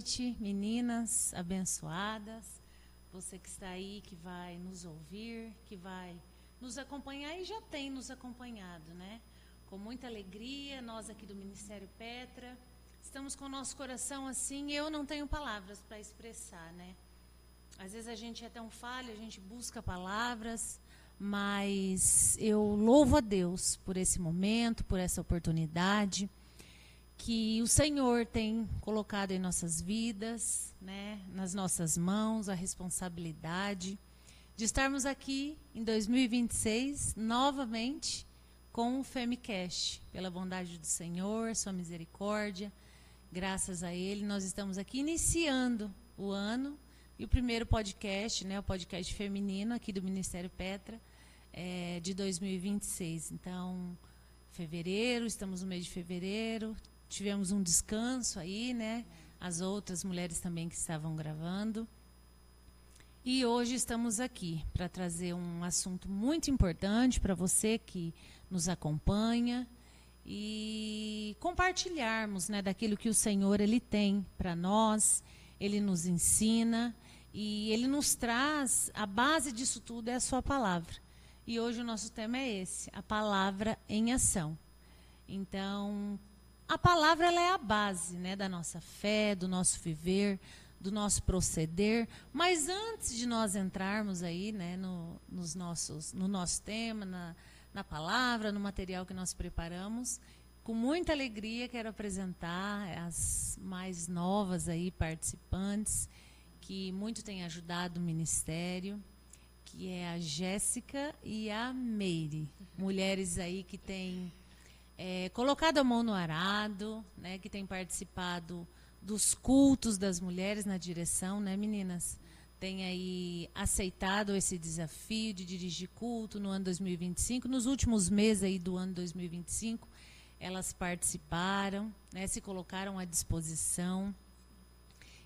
noite, meninas abençoadas. Você que está aí, que vai nos ouvir, que vai nos acompanhar e já tem nos acompanhado, né? Com muita alegria, nós aqui do Ministério Petra, estamos com o nosso coração assim, eu não tenho palavras para expressar, né? Às vezes a gente é tão falho, a gente busca palavras, mas eu louvo a Deus por esse momento, por essa oportunidade que o Senhor tem colocado em nossas vidas, né, nas nossas mãos, a responsabilidade de estarmos aqui em 2026, novamente, com o Femicast. Pela bondade do Senhor, sua misericórdia, graças a Ele, nós estamos aqui iniciando o ano, e o primeiro podcast, né, o podcast feminino aqui do Ministério Petra, de 2026. Então, fevereiro, estamos no mês de fevereiro, tivemos um descanso aí, né? As outras mulheres também que estavam gravando. E hoje estamos aqui para trazer um assunto muito importante para você que nos acompanha e compartilharmos, né, daquilo que o Senhor ele tem para nós, ele nos ensina e ele nos traz, a base disso tudo é a sua palavra. E hoje o nosso tema é esse, a palavra em ação. Então, a palavra ela é a base, né, da nossa fé, do nosso viver, do nosso proceder. Mas antes de nós entrarmos aí, né, no nosso tema, na palavra, no material que nós preparamos, com muita alegria quero apresentar as mais novas aí participantes, que muito têm ajudado o ministério, que é a Jéssica e a Meire. Mulheres aí que têm colocado a mão no arado, né, que têm participado dos cultos das mulheres na direção, né, meninas? Tem aí aceitado esse desafio de dirigir culto no ano 2025. Nos últimos meses aí do ano 2025, elas participaram, né, se colocaram à disposição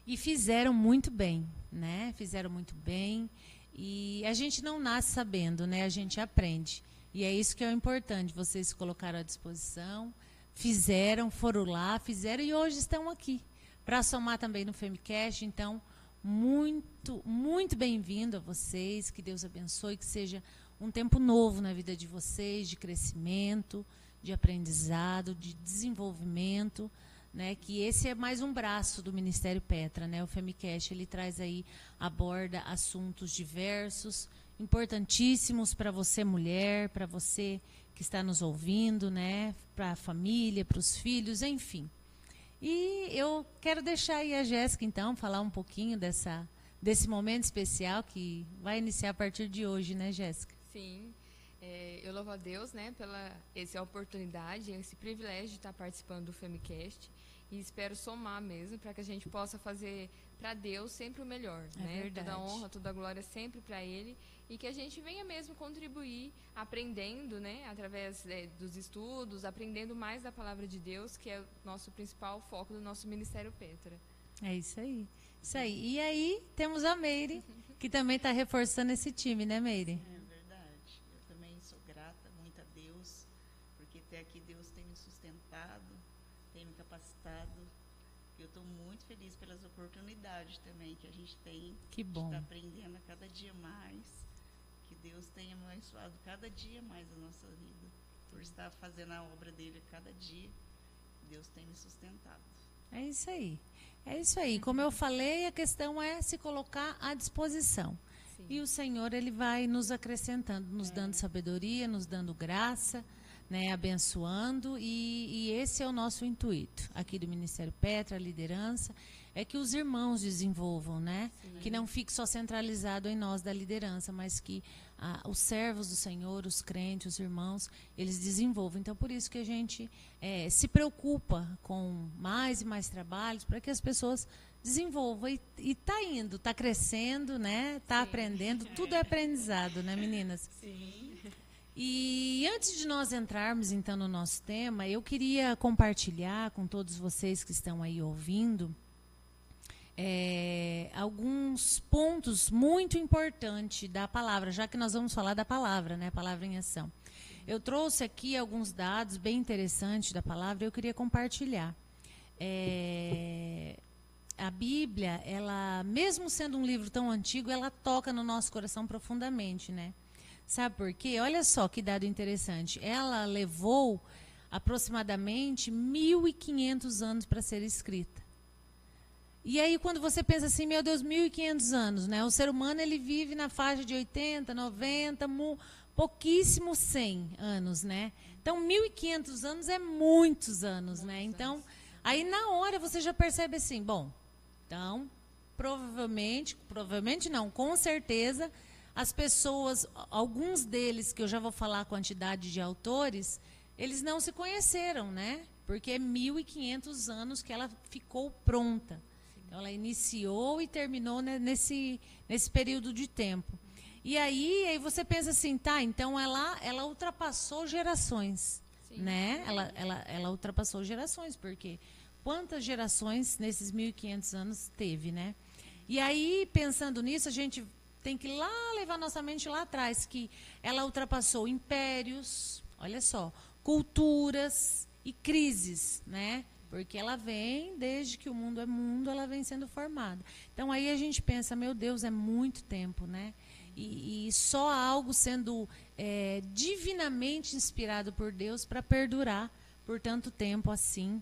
e fizeram muito bem, né? Fizeram muito bem. E a gente não nasce sabendo, né? A gente aprende. E é isso que é o importante, vocês se colocaram à disposição, fizeram, foram lá, fizeram e hoje estão aqui. Para somar também no Femicast, então, muito, muito bem-vindo a vocês, que Deus abençoe, que seja um tempo novo na vida de vocês, de crescimento, de aprendizado, de desenvolvimento, né? Que esse é mais um braço do Ministério Petra, né? O Femicast, ele traz aí, aborda assuntos diversos, importantíssimos para você mulher, para você que está nos ouvindo, né? Para a família, para os filhos, enfim. E eu quero deixar aí a Jéssica, então, falar um pouquinho desse momento especial que vai iniciar a partir de hoje, né, Jéssica? Sim, eu louvo a Deus, né, pela essa oportunidade, esse privilégio de estar participando do Femicast e espero somar mesmo para que a gente possa fazer para Deus sempre o melhor, né? Verdade. Toda a honra, toda a glória sempre para Ele e que a gente venha mesmo contribuir aprendendo, né, através dos estudos, aprendendo mais da palavra de Deus, que é o nosso principal foco do nosso Ministério Petra. É isso aí. Isso aí. E aí temos a Meire, que também está reforçando esse time, né, Meire? É verdade. Eu também sou grata muito a Deus, porque até aqui Deus tem me sustentado, tem me capacitado. Eu estou muito feliz pelas oportunidades também que a gente tem. Que bom. De estar aprendendo a cada dia mais. Que Deus tenha abençoado cada dia mais a nossa vida. Por estar fazendo a obra dele a cada dia, Deus tem me sustentado. É isso aí. É isso aí. Como eu falei, a questão é se colocar à disposição. Sim. E o Senhor, ele vai nos acrescentando, nos dando sabedoria, nos dando graça, né, abençoando. E esse é o nosso intuito aqui do Ministério Petra, a liderança, é que os irmãos desenvolvam, né? Sim. Que não fique só centralizado em nós da liderança, mas que os servos do Senhor, os crentes, os irmãos, eles desenvolvam. Então, por isso que a gente se preocupa com mais e mais trabalhos para que as pessoas desenvolvam. E está indo, está crescendo, né? Está aprendendo, tudo é aprendizado, né, meninas? Sim. E antes de nós entrarmos, então, no nosso tema, eu queria compartilhar com todos vocês que estão aí ouvindo alguns pontos muito importantes da palavra, já que nós vamos falar da palavra, né? Palavra em ação. Eu trouxe aqui alguns dados bem interessantes da palavra, eu queria compartilhar. a Bíblia, ela, mesmo sendo um livro tão antigo, ela toca no nosso coração profundamente, né? Sabe por quê? Olha só que dado interessante. Ela levou aproximadamente 1.500 anos para ser escrita. E aí, quando você pensa assim, meu Deus, 1.500 anos, né? O ser humano, ele vive na faixa de 80, 90, pouquíssimo 100 anos, né? Então, 1.500 anos é muitos anos, né? Então, aí na hora você já percebe assim, bom, então, provavelmente não, com certeza, as pessoas, alguns deles, que eu já vou falar a quantidade de autores, eles não se conheceram, né? Porque é 1.500 anos que ela ficou pronta. Então, ela iniciou e terminou, né, nesse período de tempo. E aí você pensa assim, tá, então ela ultrapassou gerações, sim, né? Ela ultrapassou gerações, porque quantas gerações nesses 1.500 anos teve, né? E aí, pensando nisso, a gente tem que levar nossa mente lá atrás, que ela ultrapassou impérios, olha só, culturas e crises, né? Porque ela vem, desde que o mundo é mundo, ela vem sendo formada. Então, aí a gente pensa, meu Deus, é muito tempo, né? E só algo sendo divinamente inspirado por Deus para perdurar por tanto tempo assim,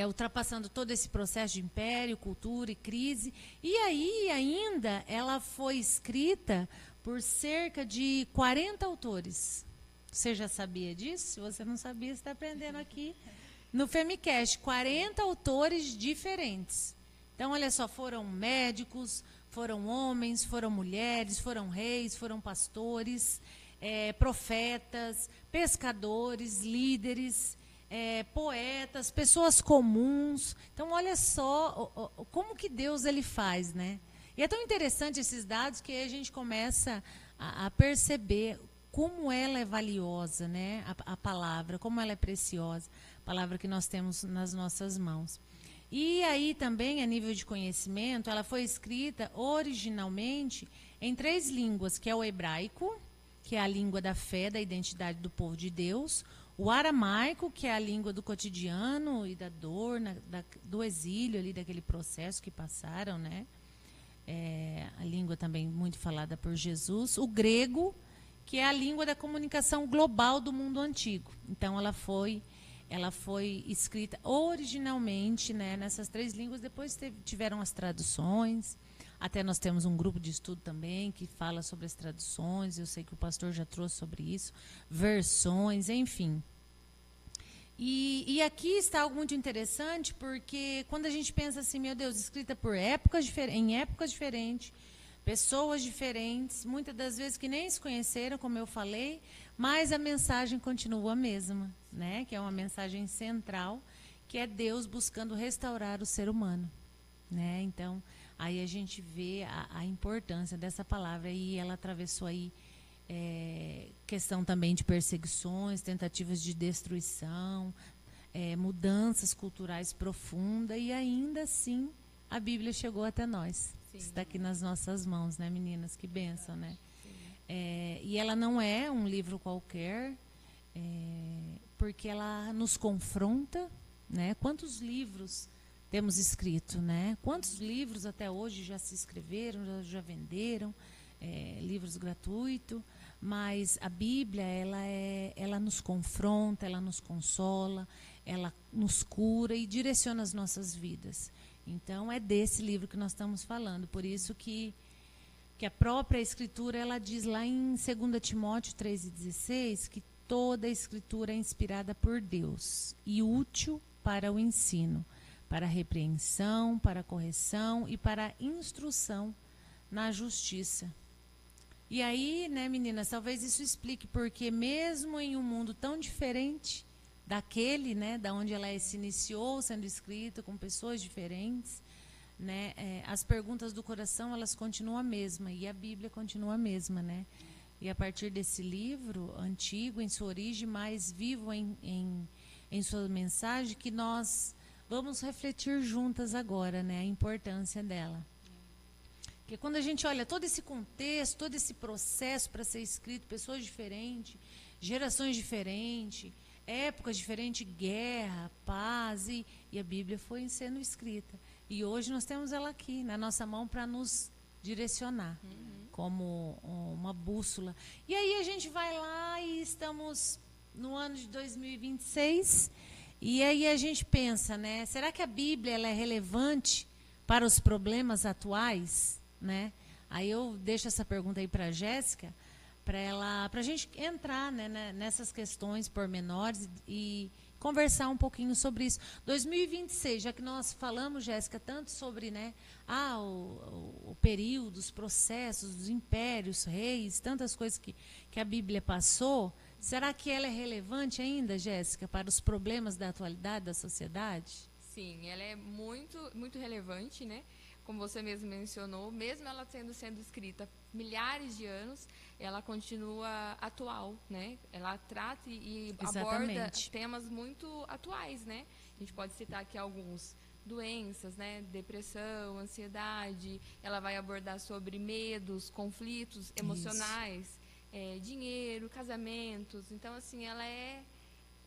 ultrapassando todo esse processo de império, cultura e crise. E aí, ainda, ela foi escrita por cerca de 40 autores. Você já sabia disso? Se você não sabia, você está aprendendo aqui. No Femicast, 40 autores diferentes. Então, olha só, foram médicos, foram homens, foram mulheres, foram reis, foram pastores, profetas, pescadores, líderes, poetas, pessoas comuns. Então, olha só como que Deus ele faz, né? E é tão interessante esses dados que a gente começa a perceber como ela é valiosa, né? A palavra, como ela é preciosa. Palavra que nós temos nas nossas mãos. E aí também, a nível de conhecimento, ela foi escrita originalmente em 3 línguas, que é o hebraico, que é a língua da fé, da identidade do povo de Deus, o aramaico, que é a língua do cotidiano e da dor, do exílio ali, daquele processo que passaram, né? A língua também muito falada por Jesus, o grego, que é a língua da comunicação global do mundo antigo. Então, ela foi escrita originalmente, né, nessas 3 línguas, depois tiveram as traduções, até nós temos um grupo de estudo também que fala sobre as traduções, eu sei que o pastor já trouxe sobre isso, versões, enfim. E aqui está algo muito interessante, porque quando a gente pensa assim, meu Deus, escrita por em épocas diferentes, pessoas diferentes, muitas das vezes que nem se conheceram, como eu falei, mas a mensagem continua a mesma, né? Que é uma mensagem central, que é Deus buscando restaurar o ser humano, né? Então, aí a gente vê a importância dessa palavra, e ela atravessou aí questão também de perseguições, tentativas de destruição, mudanças culturais profundas, e ainda assim a Bíblia chegou até nós. Sim. Está aqui nas nossas mãos, né, meninas? Que bênção, né? E ela não é um livro qualquer, porque ela nos confronta, né? Quantos livros temos escrito, né? Quantos livros até hoje já se escreveram, já venderam, livros gratuitos, mas a Bíblia, ela nos confronta, ela nos consola, ela nos cura e direciona as nossas vidas. Então, é desse livro que nós estamos falando, por isso que a própria Escritura, ela diz lá em 2 Timóteo 3,16, que toda a Escritura é inspirada por Deus e útil para o ensino, para a repreensão, para a correção e para a instrução na justiça. E aí, né, meninas, talvez isso explique porque mesmo em um mundo tão diferente daquele, né, da onde ela se iniciou sendo escrita, com pessoas diferentes, né, as perguntas do coração, elas continuam a mesma, e a Bíblia continua a mesma, né? E a partir desse livro antigo, em sua origem, mais vivo em sua mensagem, que nós vamos refletir juntas agora, né, a importância dela. Porque quando a gente olha todo esse contexto, todo esse processo para ser escrito, pessoas diferentes, gerações diferentes, épocas diferentes, guerra, paz, e a Bíblia foi sendo escrita. E hoje nós temos ela aqui na nossa mão para nos direcionar como uma bússola. E aí a gente vai lá e estamos no ano de 2026 e aí a gente pensa, né? Será que a Bíblia ela é relevante para os problemas atuais, né? Aí eu deixo essa pergunta aí para a Jéssica, para a gente entrar, né, nessas questões pormenores e conversar um pouquinho sobre isso. 2026, já que nós falamos, Jéssica, tanto sobre, né, o período, os processos, os impérios, reis, tantas coisas que a Bíblia passou, será que ela é relevante ainda, Jéssica, para os problemas da atualidade da sociedade? Sim, ela é muito, muito relevante, né? Como você mesmo mencionou, mesmo ela sendo escrita milhares de anos, ela continua atual, né? Ela trata e aborda temas muito atuais, né? A gente pode citar aqui alguns: doenças, né? Depressão, ansiedade. Ela vai abordar sobre medos, conflitos emocionais, dinheiro, casamentos. Então, assim, ela é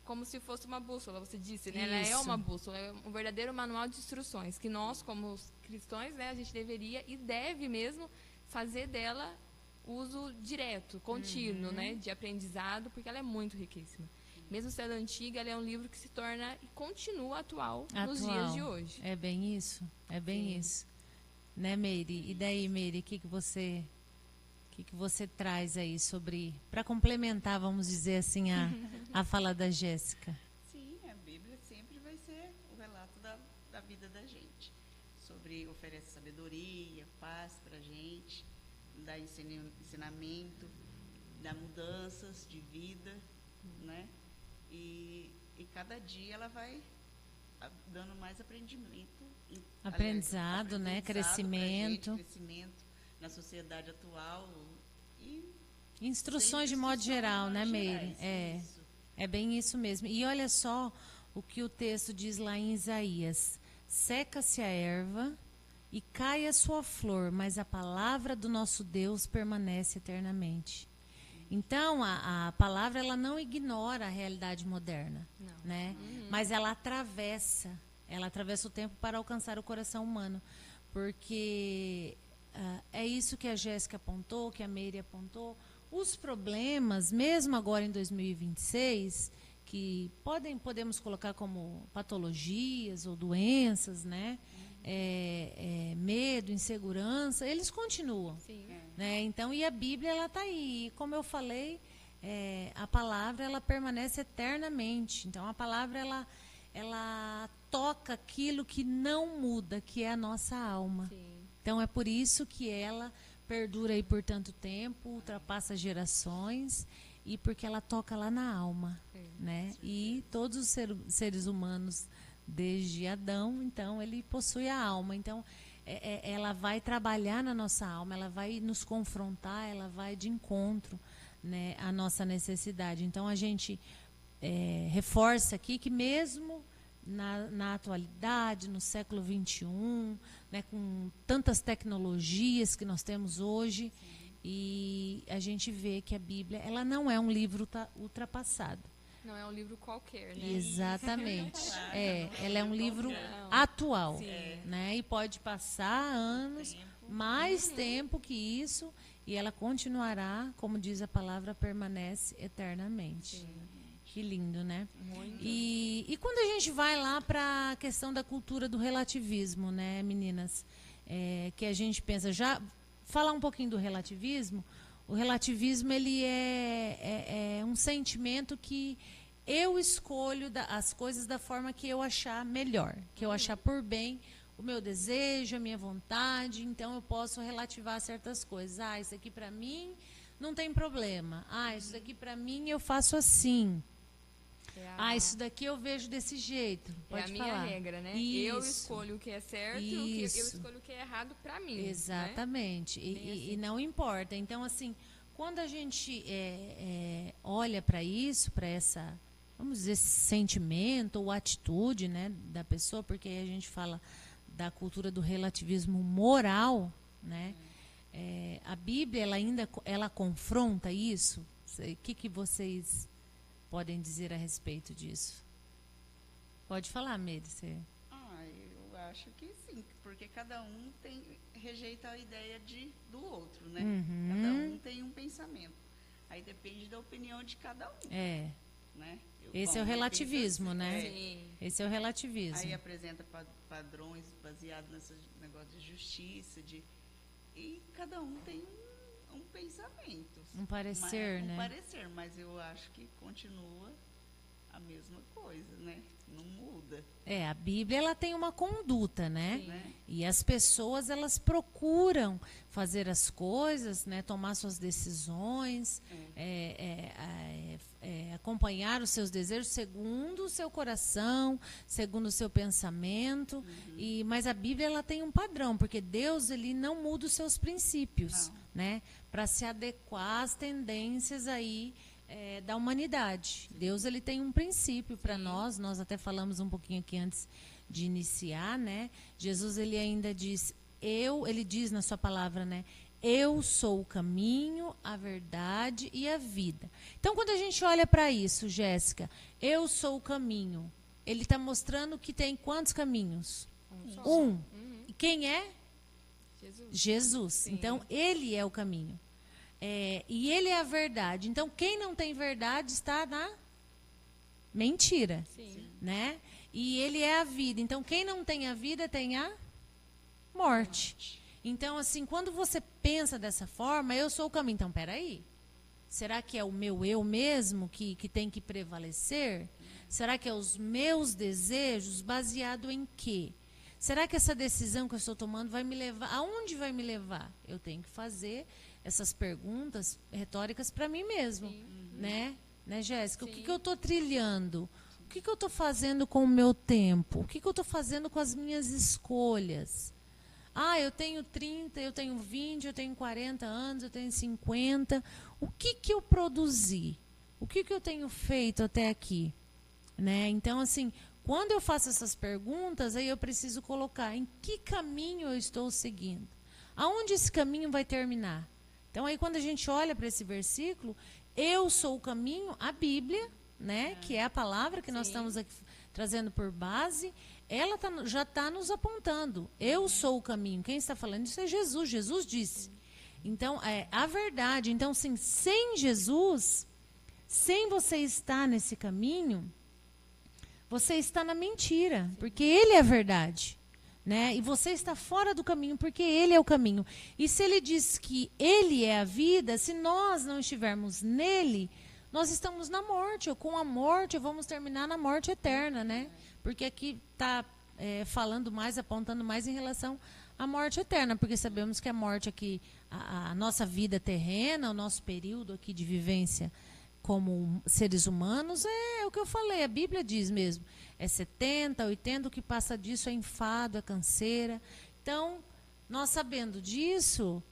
como se fosse uma bússola, você disse, né? Ela é uma bússola, é um verdadeiro manual de instruções que nós, como cristãos, né, a gente deveria e deve mesmo fazer dela uso direto, contínuo, né, de aprendizado, porque ela é muito riquíssima. Mesmo sendo antiga, ela é um livro que se torna e continua atual nos dias de hoje. É bem isso, isso. Né, Meire? E daí, Meire, o que você traz aí sobre, para complementar, vamos dizer assim, a fala da Jéssica? Sim, a Bíblia sempre vai ser o relato da vida da gente. Oferece sabedoria, paz para a gente, dá ensinamento, dá mudanças de vida, né? E cada dia ela vai dando mais aprendizado, né? Crescimento na sociedade atual e instruções de modo geral, né, Meire? É bem isso mesmo. E olha só o que o texto diz lá em Isaías: seca-se a erva e cai a sua flor, mas a palavra do nosso Deus permanece eternamente. Então, a palavra ela não ignora a realidade moderna, né? Mas ela atravessa o tempo para alcançar o coração humano, porque é isso que a Jéssica apontou, que a Meire apontou. Os problemas, mesmo agora em 2026, que podemos colocar como patologias ou doenças, né? Medo, insegurança, eles continuam. Sim. Né? Então, e a Bíblia ela está aí. E como eu falei, a palavra ela permanece eternamente. Então, a palavra ela toca aquilo que não muda, que é a nossa alma. Sim. Então, é por isso que ela perdura aí por tanto tempo, ultrapassa gerações, e porque ela toca lá na alma, né? E todos os seres humanos, desde Adão, então, ele possui a alma. Então, ela vai trabalhar na nossa alma, ela vai nos confrontar, ela vai de encontro, né, à nossa necessidade. Então, a gente reforça aqui que mesmo na atualidade, no século XXI, né, com tantas tecnologias que nós temos hoje, e a gente vê que a Bíblia ela não é um livro ultrapassado. Não é um livro qualquer, né? Exatamente. Ela é um livro atual, né? E pode passar anos, mais tempo que isso, e ela continuará, como diz a palavra, permanece eternamente. Sim. Que lindo, né? Muito. E quando a gente vai lá para a questão da cultura do relativismo, né, meninas? Que a gente pensa, já falar um pouquinho do relativismo. O relativismo ele é um sentimento que eu escolho as coisas da forma que eu achar melhor, que eu achar por bem o meu desejo, a minha vontade. Então eu posso relativar certas coisas. Isso aqui para mim não tem problema. Isso daqui para mim eu faço assim. Isso daqui eu vejo desse jeito. Pode falar. Minha regra, né? Isso. Eu escolho o que é certo e eu escolho o que é errado para mim. Exatamente. Né? E não importa. Então, assim, quando a gente olha para isso, para essa, vamos dizer, esse sentimento ou atitude, né, da pessoa, porque aí a gente fala da cultura do relativismo moral, né? A Bíblia ela confronta isso. O que vocês podem dizer a respeito disso? Pode falar, Meire. Eu acho que sim, porque cada um rejeita a ideia do outro, né? Uhum. Cada um tem um pensamento. Aí depende da opinião de cada um. É. Né? Esse é o relativismo, né? Sim. Esse é o relativismo. Aí apresenta padrões baseados nesse negócio de justiça, e cada um tem um pensamento. Um parecer, né? Um parecer, mas eu acho que continua a mesma coisa, né? Não muda. A Bíblia ela tem uma conduta, né? Né? E as pessoas elas procuram fazer as coisas, né? Tomar suas decisões, acompanhar os seus desejos segundo o seu coração, segundo o seu pensamento. Mas a Bíblia ela tem um padrão, porque Deus ele não muda os seus princípios, né? Para se adequar às tendências aí da humanidade. Deus ele tem um princípio para nós até falamos um pouquinho aqui antes de iniciar, né? Jesus ele ainda diz, ele diz na sua palavra, né? Eu sou o caminho, a verdade e a vida. Então, quando a gente olha para isso, Jéssica, eu sou o caminho, ele está mostrando que tem quantos caminhos? Um. E quem é? Jesus. Então, ele é o caminho. E ele é a verdade. Então, quem não tem verdade está na mentira. Sim. Né? E ele é a vida. Então, quem não tem a vida tem a morte. Então, assim, quando você pensa dessa forma, eu sou o caminho. Então, peraí. Será que é o meu eu mesmo que tem que prevalecer? Será que é os meus desejos baseado em quê? Será que essa decisão que eu estou tomando vai me levar? Aonde vai me levar? Eu tenho que fazer essas perguntas retóricas para mim mesmo, né, Jéssica? Sim. O que eu estou trilhando? O que eu estou fazendo com o meu tempo? O que eu estou fazendo com as minhas escolhas? Eu tenho 30, eu tenho 20, eu tenho 40 anos, eu tenho 50. O que eu produzi? O que eu tenho feito até aqui? Né? Então, assim, quando eu faço essas perguntas, aí eu preciso colocar em que caminho eu estou seguindo. Aonde esse caminho vai terminar? Então, aí quando a gente olha para esse versículo, eu sou o caminho, a Bíblia, né, que é a palavra que nós estamos aqui trazendo por base, ela já está nos apontando. Eu sou o caminho. Quem está falando isso é Jesus. Jesus disse. Então, a verdade. Então, sim, sem Jesus, sem você estar nesse caminho, você está na mentira, porque ele é a verdade. Né? E você está fora do caminho, porque ele é o caminho. E se ele diz que ele é a vida, se nós não estivermos nele, nós estamos na morte, ou com a morte vamos terminar na morte eterna, né? Porque aqui está falando mais, apontando mais em relação à morte eterna, porque sabemos que a morte aqui, a nossa vida terrena, o nosso período aqui de vivência como seres humanos, é o que eu falei, a Bíblia diz mesmo, é 70, 80, o que passa disso é enfado, é canseira. Então, nós sabendo disso,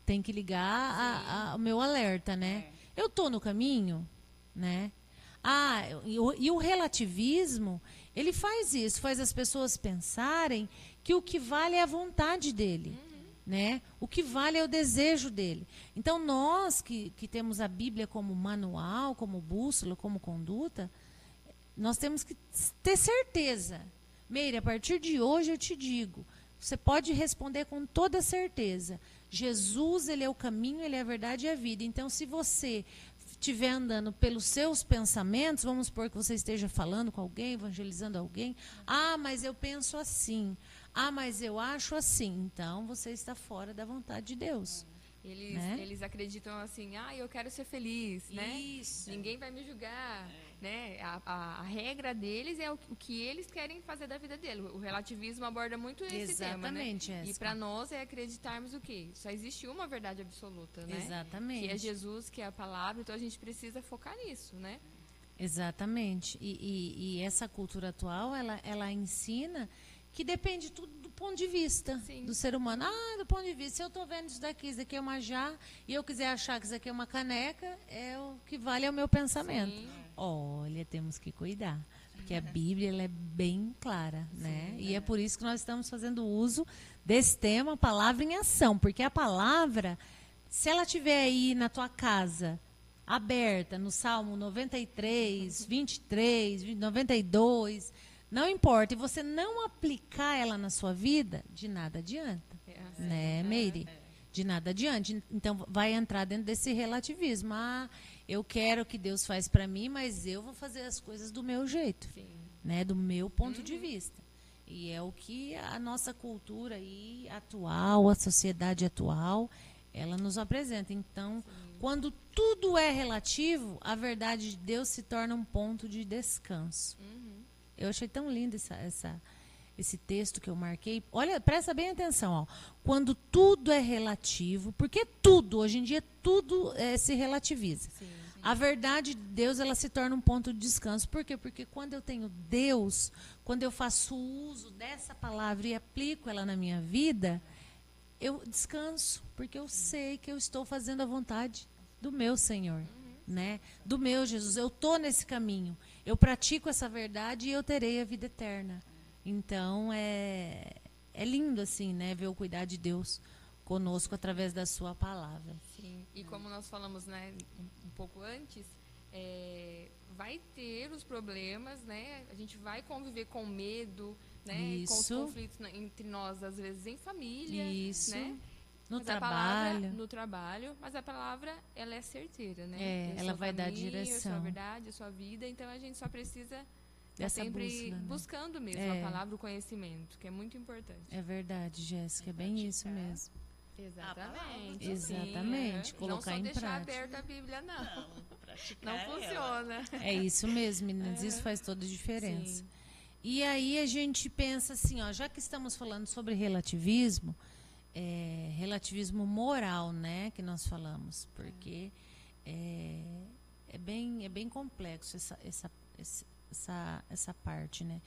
tem que ligar o meu alerta, né? Eu estou no caminho, né? E o relativismo, ele faz isso, faz as pessoas pensarem que o que vale é a vontade dele. Né? O que vale é o desejo dele. Então, nós que temos a Bíblia como manual, como bússola, como conduta, nós temos que ter certeza. Meire, a partir de hoje eu te digo, você pode responder com toda certeza. Jesus, ele é o caminho, ele é a verdade e a vida. Então, se você estiver andando pelos seus pensamentos, vamos supor que você esteja falando com alguém, evangelizando alguém, mas eu penso assim, mas eu acho assim, então você está fora da vontade de Deus. Eles acreditam assim, eu quero ser feliz, né? Isso. Ninguém vai me julgar, né? A regra deles é o que eles querem fazer da vida dele. O relativismo aborda muito esse tema, né? Exatamente. E para nós é acreditarmos o quê? Só existe uma verdade absoluta, né? Exatamente. Que é Jesus, que é a palavra, então a gente precisa focar nisso, né? Exatamente. E essa cultura atual, ela ensina que depende tudo do ponto de vista do ser humano. Do ponto de vista, se eu estou vendo isso daqui é uma jarra, e eu quiser achar que isso aqui é uma caneca, o que vale é o meu pensamento. Sim. Olha, temos que cuidar, porque a Bíblia ela é bem clara, né? E é por isso que nós estamos fazendo uso desse tema, palavra em ação, porque a palavra, se ela estiver aí na tua casa, aberta, no Salmo 93, 23, 92... não importa, e você não aplicar ela na sua vida, de nada adianta, né, Meire? De nada adianta. Então, vai entrar dentro desse relativismo. Ah, eu quero o que Deus faz para mim, mas eu vou fazer as coisas do meu jeito, né, do meu ponto de vista. E é o que a nossa cultura aí atual, a sociedade atual, ela nos apresenta. Então, quando tudo é relativo, a verdade de Deus se torna um ponto de descanso. Eu achei tão lindo esse texto que eu marquei. Olha, presta bem atenção. Ó. Quando tudo é relativo, porque tudo, hoje em dia, tudo se relativiza. A verdade de Deus, ela se torna um ponto de descanso. Por quê? Porque quando eu tenho Deus, quando eu faço uso dessa palavra e aplico ela na minha vida, eu descanso, porque eu sei que eu estou fazendo a vontade do meu Senhor, né? Do meu Jesus. Eu estou nesse caminho. Eu pratico essa verdade e eu terei a vida eterna. Então, é lindo, assim, né? Ver o cuidar de Deus conosco através da sua palavra. Sim, e como nós falamos, né, um pouco antes, vai ter os problemas, né? A gente vai conviver com medo, né? Isso. Com os conflitos entre nós, às vezes em família, Isso. né? No Mas trabalho. no trabalho, mas a palavra, ela é certeira, né? Ela vai dar caminho, direção. a sua verdade, a sua vida, então a gente só precisa Dessa sempre bússola, né? buscando mesmo a palavra, o conhecimento, que é muito importante. É verdade, Jéssica, é bem isso mesmo. Exatamente. Exatamente, Sim, colocar não só em deixar prática. aberta a Bíblia, não. Não, Não praticar funciona. É isso mesmo, meninas, isso faz toda a diferença. Sim. E aí a gente pensa assim, ó, já que estamos falando sobre relativismo, relativismo moral, né, que nós falamos, porque é bem complexo essa parte, né?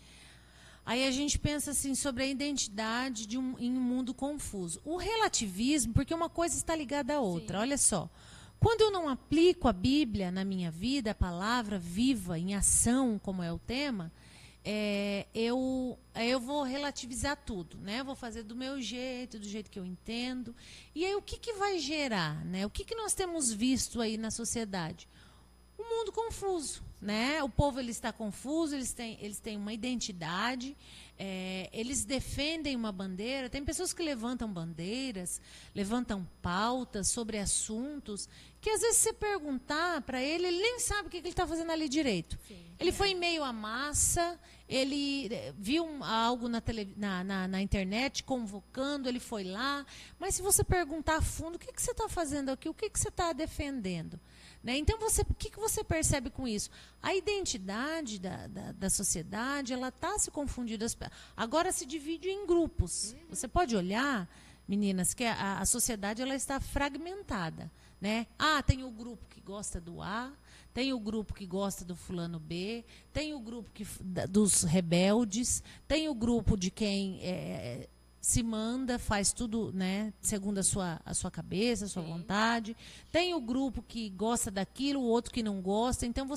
Aí a gente pensa assim sobre a identidade em um mundo confuso. O relativismo, porque uma coisa está ligada à outra. Olha só, quando eu não aplico a Bíblia na minha vida, a palavra viva em ação, como é o tema, eu vou relativizar tudo, né? Eu vou fazer do meu jeito, do jeito que eu entendo. E aí o que vai gerar, né? O que nós temos visto aí na sociedade? Um mundo confuso, né? O povo ele está confuso, eles têm uma identidade, eles defendem uma bandeira. Tem pessoas que levantam bandeiras, levantam pautas sobre assuntos que às vezes você perguntar para ele nem sabe o que ele está fazendo ali direito. Ele foi em meio à massa, ele viu algo na internet convocando, ele foi lá, mas se você perguntar a fundo, o que você está fazendo aqui, o que você está defendendo? Né? Então, o que você percebe com isso? A identidade da sociedade, ela está se confundindo. Agora se divide em grupos. Você pode olhar, meninas, que a sociedade ela está fragmentada. Né? Tem o grupo que gosta do A, tem o grupo que gosta do fulano B, tem o grupo dos rebeldes, tem o grupo de quem se manda, faz tudo, né, segundo a sua cabeça, a sua vontade. Tem o grupo que gosta daquilo, o outro que não gosta. Então,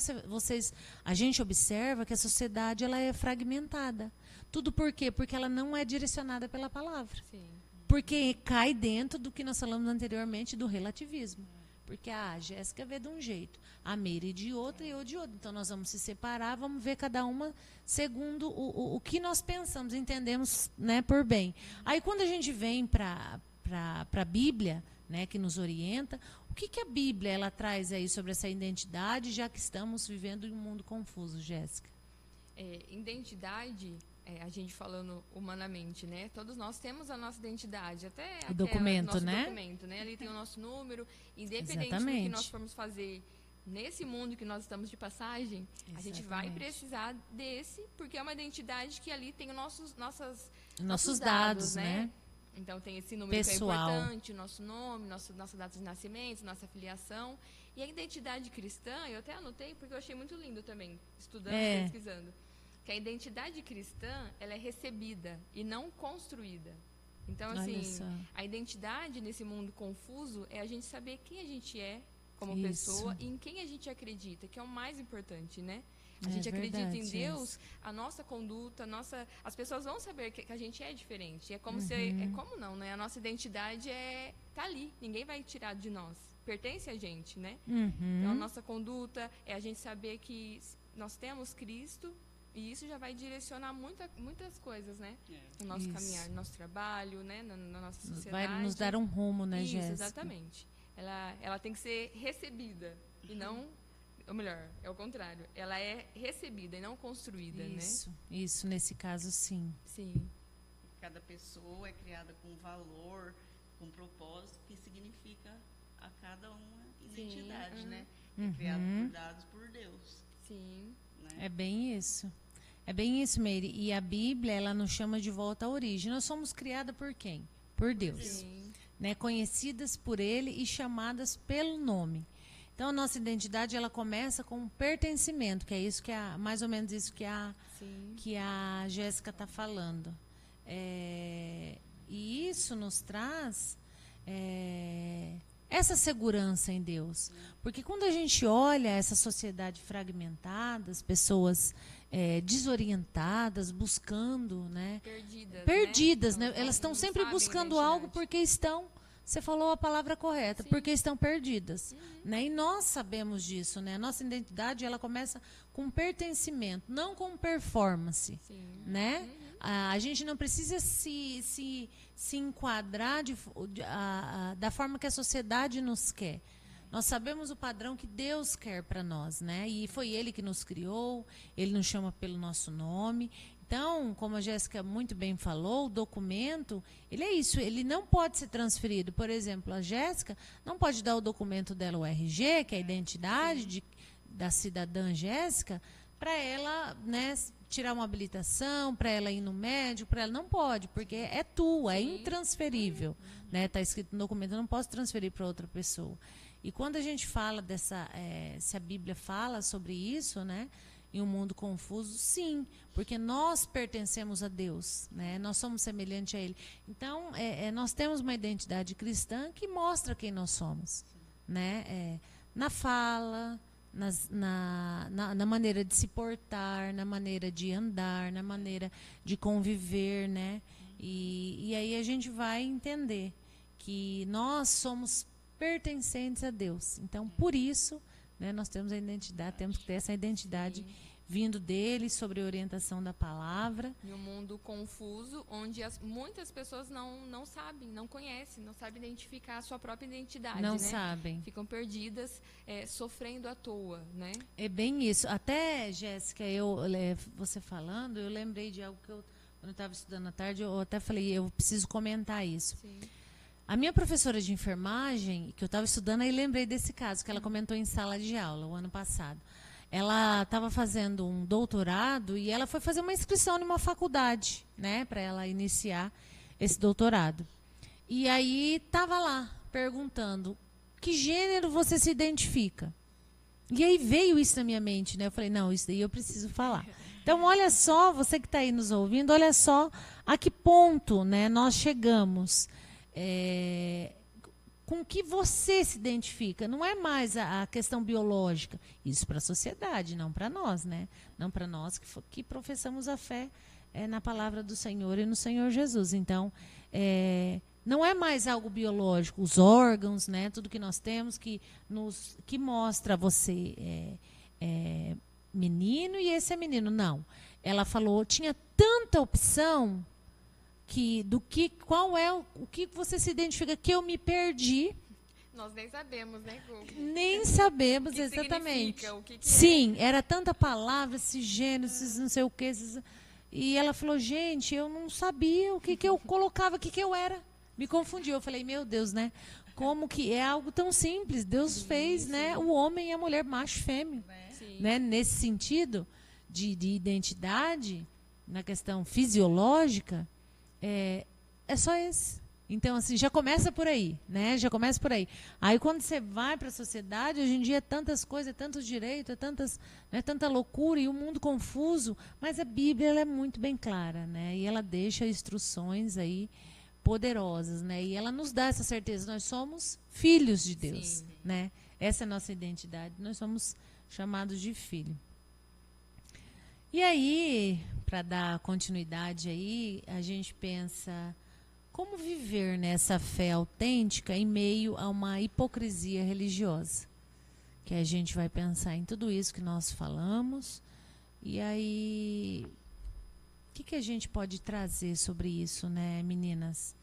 a gente observa que a sociedade ela é fragmentada. Tudo por quê? Porque ela não é direcionada pela palavra. Sim. Porque cai dentro do que nós falamos anteriormente do relativismo. Porque a Jéssica vê de um jeito, a Meire de outro e eu de outro. Então, nós vamos se separar, vamos ver cada uma segundo o que nós pensamos, entendemos, né, por bem. Aí, quando a gente vem para a Bíblia, né, que nos orienta, o que a Bíblia ela traz aí sobre essa identidade, já que estamos vivendo em um mundo confuso, Jéssica? Identidade... a gente falando humanamente, né? Todos nós temos a nossa identidade, até o documento, nosso né? documento, né? Ali tem o nosso número, independente Exatamente. do que nós formos fazer nesse mundo que nós estamos de passagem, a gente vai precisar desse, porque é uma identidade que ali tem os nossos dados, né? Então tem esse número pessoal, que é importante, o nosso nome, nossa data de nascimento, nossa filiação. E a identidade cristã, eu até anotei porque eu achei muito lindo também, estudando e pesquisando. Que a identidade cristã, ela é recebida e não construída. Então, assim, a identidade nesse mundo confuso é a gente saber quem a gente é como pessoa e em quem a gente acredita, que é o mais importante, né? A gente acredita em Deus, a nossa conduta, as pessoas vão saber que a gente é diferente. É como como não, né? A nossa identidade tá ali, ninguém vai tirar de nós. Pertence a gente, né? Então, a nossa conduta é a gente saber que nós temos Cristo E isso já vai direcionar muitas coisas, né? É. No nosso Isso. caminhar, no nosso trabalho, né? Na nossa Vai sociedade. nos dar um rumo, né, Isso, Jéssica? exatamente. Ela tem que ser recebida e não, ou melhor, é o contrário. Ela é recebida e não construída, né? Isso, nesse caso, sim. Sim. Cada pessoa é criada com valor, com propósito, que significa a cada uma identidade, né? É criado por dados por Deus. Sim. Né? É bem isso. É bem isso, Meire. E a Bíblia, ela nos chama de volta à origem. Nós somos criadas por quem? Por Deus. Sim. Né? Conhecidas por Ele e chamadas pelo nome. Então, a nossa identidade, ela começa com um pertencimento, que é isso que mais ou menos isso que a Jéssica está falando. E isso nos traz essa segurança em Deus. Porque quando a gente olha essa sociedade fragmentada, as pessoas desorientadas, buscando, né? Perdidas, né? Elas estão sempre buscando algo porque estão, você falou a palavra correta, porque estão perdidas. Né? E nós sabemos disso, né? A nossa identidade, ela começa com pertencimento, não com performance. Né? A gente não precisa se enquadrar da forma que a sociedade nos quer. Nós sabemos o padrão que Deus quer para nós, né? E foi Ele que nos criou, Ele nos chama pelo nosso nome. Então, como a Jéssica muito bem falou, o documento, ele é isso, ele não pode ser transferido. Por exemplo, a Jéssica não pode dar o documento dela, o RG, que é a identidade da cidadã Jéssica, para ela, né, tirar uma habilitação, para ela ir no médico, para ela não pode, porque é tua, é intransferível. Né? Está escrito no documento, eu não posso transferir para outra pessoa. E quando a gente fala se a Bíblia fala sobre isso, né, em um mundo confuso, sim, porque nós pertencemos a Deus, né, nós somos semelhantes a Ele. Então, nós temos uma identidade cristã que mostra quem nós somos, né, na fala, na maneira de se portar, na maneira de andar, na maneira de conviver, né, e aí a gente vai entender que nós somos pertencentes a Deus. Então, por isso, né, nós temos a identidade, temos que ter essa identidade vindo dele, sobre a orientação da palavra. Em um mundo confuso, onde muitas pessoas não sabem, não conhecem, não sabem identificar a sua própria identidade. Não né? sabem. Ficam perdidas, sofrendo à toa, né? É bem isso. Até, Jéssica, você falando, eu lembrei de algo que quando eu estava estudando à tarde, eu até falei, eu preciso comentar isso. Sim. A minha professora de enfermagem, que eu estava estudando, aí lembrei desse caso, que ela comentou em sala de aula, o ano passado. Ela estava fazendo um doutorado e ela foi fazer uma inscrição numa faculdade, né, para ela iniciar esse doutorado. E aí estava lá, perguntando, que gênero você se identifica? E aí veio isso na minha mente, né? Eu falei, não, isso daí eu preciso falar. Então, olha só, você que está aí nos ouvindo, olha só a que ponto, né, nós chegamos. Com que você se identifica, não é mais a questão biológica, isso para a sociedade, não para nós, né? Não para nós que professamos a fé na palavra do Senhor e no Senhor Jesus. Então, não é mais algo biológico, os órgãos, né? Tudo que nós temos que mostra você menino e esse é menino. Não, ela falou, tinha tanta opção qual é o que você se identifica, que eu me perdi. Nós nem sabemos, né? Nem sabemos exatamente. O que Sim, era tanta palavra, esses gêneros, esses não sei o que. E ela falou, gente, eu não sabia o que eu colocava, o que eu era. Me confundiu. Eu falei, meu Deus, né? Como que é algo tão simples. Deus fez, né? O homem e a mulher, macho e fêmea. Né? Nesse sentido de identidade, na questão fisiológica, é só esse. Então, assim, já começa por aí, né? Já começa por aí. Aí, quando você vai para a sociedade, hoje em dia é tantas coisas, é tantos direitos, é tanta loucura e um mundo confuso, mas a Bíblia ela é muito bem clara, né? E ela deixa instruções aí poderosas, né? E ela nos dá essa certeza, nós somos filhos de Deus, né? Essa é a nossa identidade, nós somos chamados de filho. E aí, para dar continuidade aí, a gente pensa como viver nessa fé autêntica em meio a uma hipocrisia religiosa. Que a gente vai pensar em tudo isso que nós falamos, E aí, o que a gente pode trazer sobre isso, né, meninas?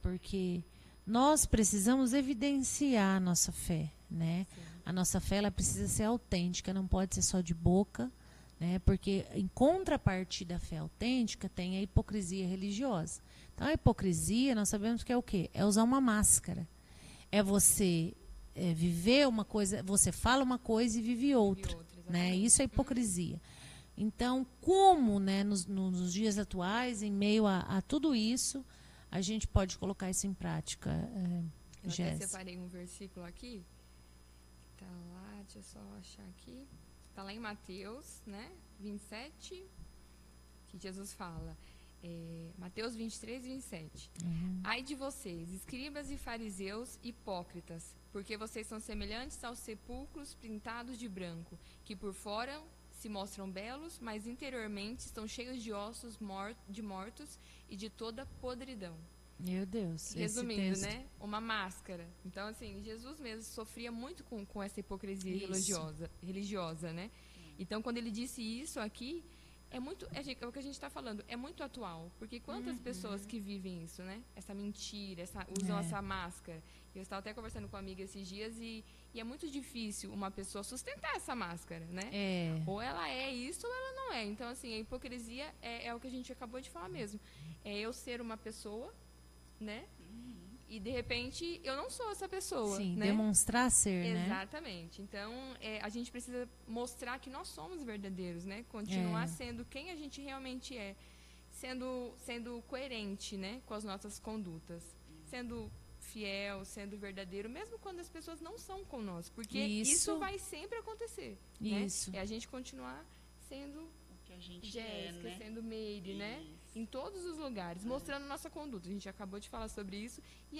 Porque nós precisamos evidenciar a nossa fé, né? Sim. A nossa fé, ela precisa ser autêntica, não pode ser só de boca, né? Porque em contrapartida da fé autêntica tem a hipocrisia religiosa. Então, a hipocrisia, nós sabemos que é o quê? É usar uma máscara. É você viver uma coisa, você fala uma coisa e vive outra, né? Isso é hipocrisia. Então, como, né, nos dias atuais, em meio a tudo isso, a gente pode colocar isso em prática, Eu até Jéssica? separei um versículo aqui. Tá lá, deixa eu só achar aqui. Tá lá em Mateus, né? 27, que Jesus fala. Mateus 23, 27. Ai de vocês, escribas e fariseus hipócritas, porque vocês são semelhantes aos sepulcros pintados de branco, que por fora se mostram belos, mas interiormente estão cheios de ossos de mortos e de toda podridão. Meu Deus. Resumindo, né? Uma máscara. Então, assim, Jesus mesmo sofria muito com essa hipocrisia religiosa, né? Então, quando ele disse isso aqui, é o que a gente está falando, é muito atual. Porque quantas pessoas que vivem isso, né? Essa mentira, usam essa máscara. Eu estava até conversando com uma amiga esses dias e é muito difícil uma pessoa sustentar essa máscara, né? Ou ela é isso ou ela não é. Então, assim, a hipocrisia é o que a gente acabou de falar mesmo. É eu ser uma pessoa, né? E, de repente, eu não sou essa pessoa. Sim, né? demonstrar ser, né? Exatamente. Então, a gente precisa mostrar que nós somos verdadeiros, né? Continuar sendo quem a gente realmente é. Sendo coerente, né? Com as nossas condutas. Sendo fiel, sendo verdadeiro, mesmo quando as pessoas não são conosco. Porque isso vai sempre acontecer. Isso. Né? É a gente continuar sendo O que a gente Jéssica, né? sendo Meire, né? Em todos os lugares, mostrando nossa conduta. A gente acabou de falar sobre isso. E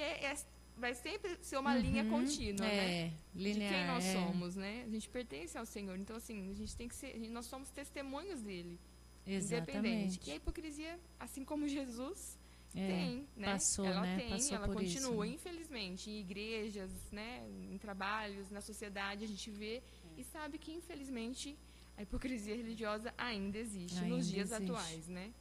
vai sempre ser uma linha contínua, né? Linear, de quem nós somos, né? A gente pertence ao Senhor. Então, assim, a gente tem que ser... Nós somos testemunhos dele. Exatamente. Independente. E a hipocrisia, assim como Jesus... tem, né? Passou, ela né? tem, Passou ela por continua, isso, infelizmente, em igrejas, né? Em trabalhos, na sociedade, a gente vê e sabe que, infelizmente, a hipocrisia religiosa ainda existe nos dias atuais, né?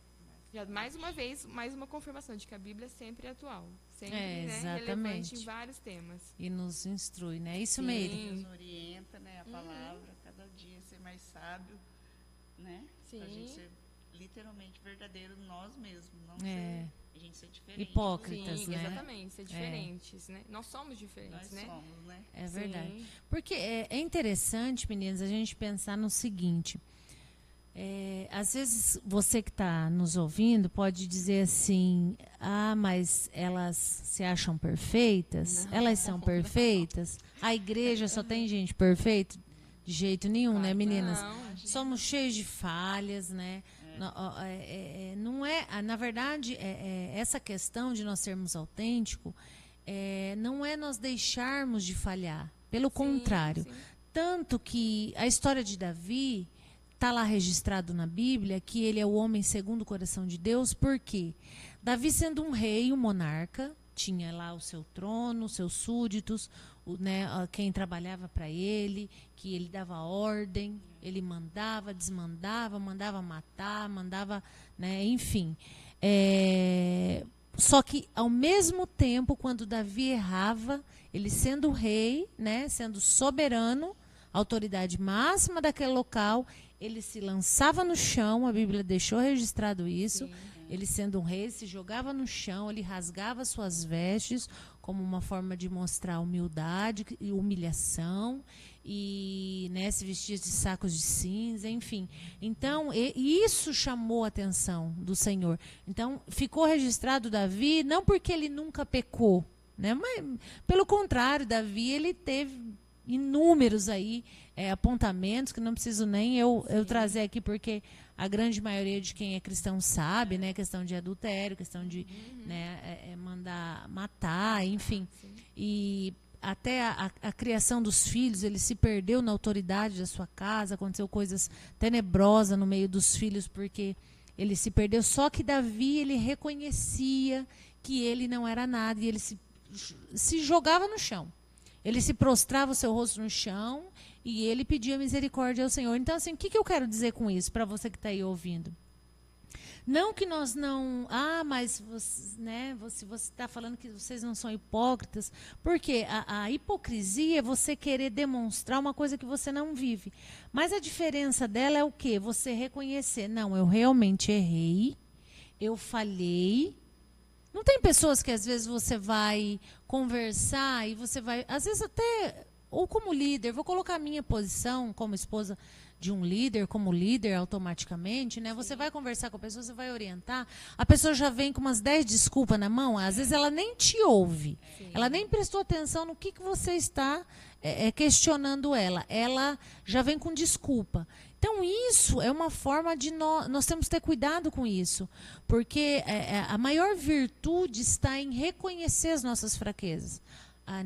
Já, mais uma vez, mais uma confirmação de que a Bíblia sempre é atual, sempre né, relevante em vários temas. E nos instrui, né? Isso Sim. mesmo. Nos orienta, né? A palavra, cada dia ser mais sábio, né? Sim. Pra gente ser literalmente verdadeiro nós mesmos, não ser, a gente ser diferente. Hipócritas, Sim, né? Exatamente, ser diferentes, né? Nós somos diferentes, Nós né? somos, né? É verdade. Sim. Porque é interessante, meninas, a gente pensar no seguinte. Às vezes você que está nos ouvindo pode dizer assim: ah, mas elas se acham perfeitas? Não. Elas são perfeitas? A igreja só tem gente perfeita? De jeito nenhum, né, meninas? Não. Somos cheios de falhas, né? Não é, na verdade, essa questão de nós sermos autênticos não é nós deixarmos de falhar. Pelo contrário. Sim. Tanto que a história de Davi está lá registrado na Bíblia que ele é o homem segundo o coração de Deus. Por quê? Davi, sendo um rei, um monarca, tinha lá o seu trono, os seus súditos, quem trabalhava para ele, que ele dava ordem, ele mandava, desmandava, mandava matar, mandava, né, enfim. Só que, ao mesmo tempo, quando Davi errava, ele sendo rei, né, sendo soberano, autoridade máxima daquele local, ele se lançava no chão, a Bíblia deixou registrado isso. Sim. Ele, sendo um rei, se jogava no chão, ele rasgava suas vestes como uma forma de mostrar humildade e humilhação, e, né, se vestia de sacos de cinza, enfim. Então, isso chamou a atenção do Senhor. Então, ficou registrado Davi, não porque ele nunca pecou, né, mas, pelo contrário, Davi, ele teve inúmeros aí apontamentos que não preciso nem eu trazer aqui, porque a grande maioria de quem é cristão sabe, né, questão de adultério, questão de né, mandar matar, enfim. E até a criação dos filhos, ele se perdeu na autoridade da sua casa, aconteceu coisas tenebrosas no meio dos filhos, porque ele se perdeu. Só que Davi, ele reconhecia que ele não era nada, e ele se jogava no chão. Ele se prostrava o seu rosto no chão e ele pedia misericórdia ao Senhor. Então, assim, o que eu quero dizer com isso para você que está aí ouvindo? Não que nós não... mas você, né, você está falando que vocês não são hipócritas. Porque a hipocrisia é você querer demonstrar uma coisa que você não vive. Mas a diferença dela é o quê? Você reconhecer. Não, eu realmente errei. Eu falhei. Não tem pessoas que às vezes você vai conversar e você vai... Às vezes até... Ou como líder, vou colocar a minha posição como esposa de um líder, como líder automaticamente, né? Você vai conversar com a pessoa, você vai orientar, a pessoa já vem com umas 10 desculpas na mão, às vezes ela nem te ouve, ela nem prestou atenção no que você está questionando ela já vem com desculpa. Então isso é uma forma de nós temos que ter cuidado com isso, porque a maior virtude está em reconhecer as nossas fraquezas.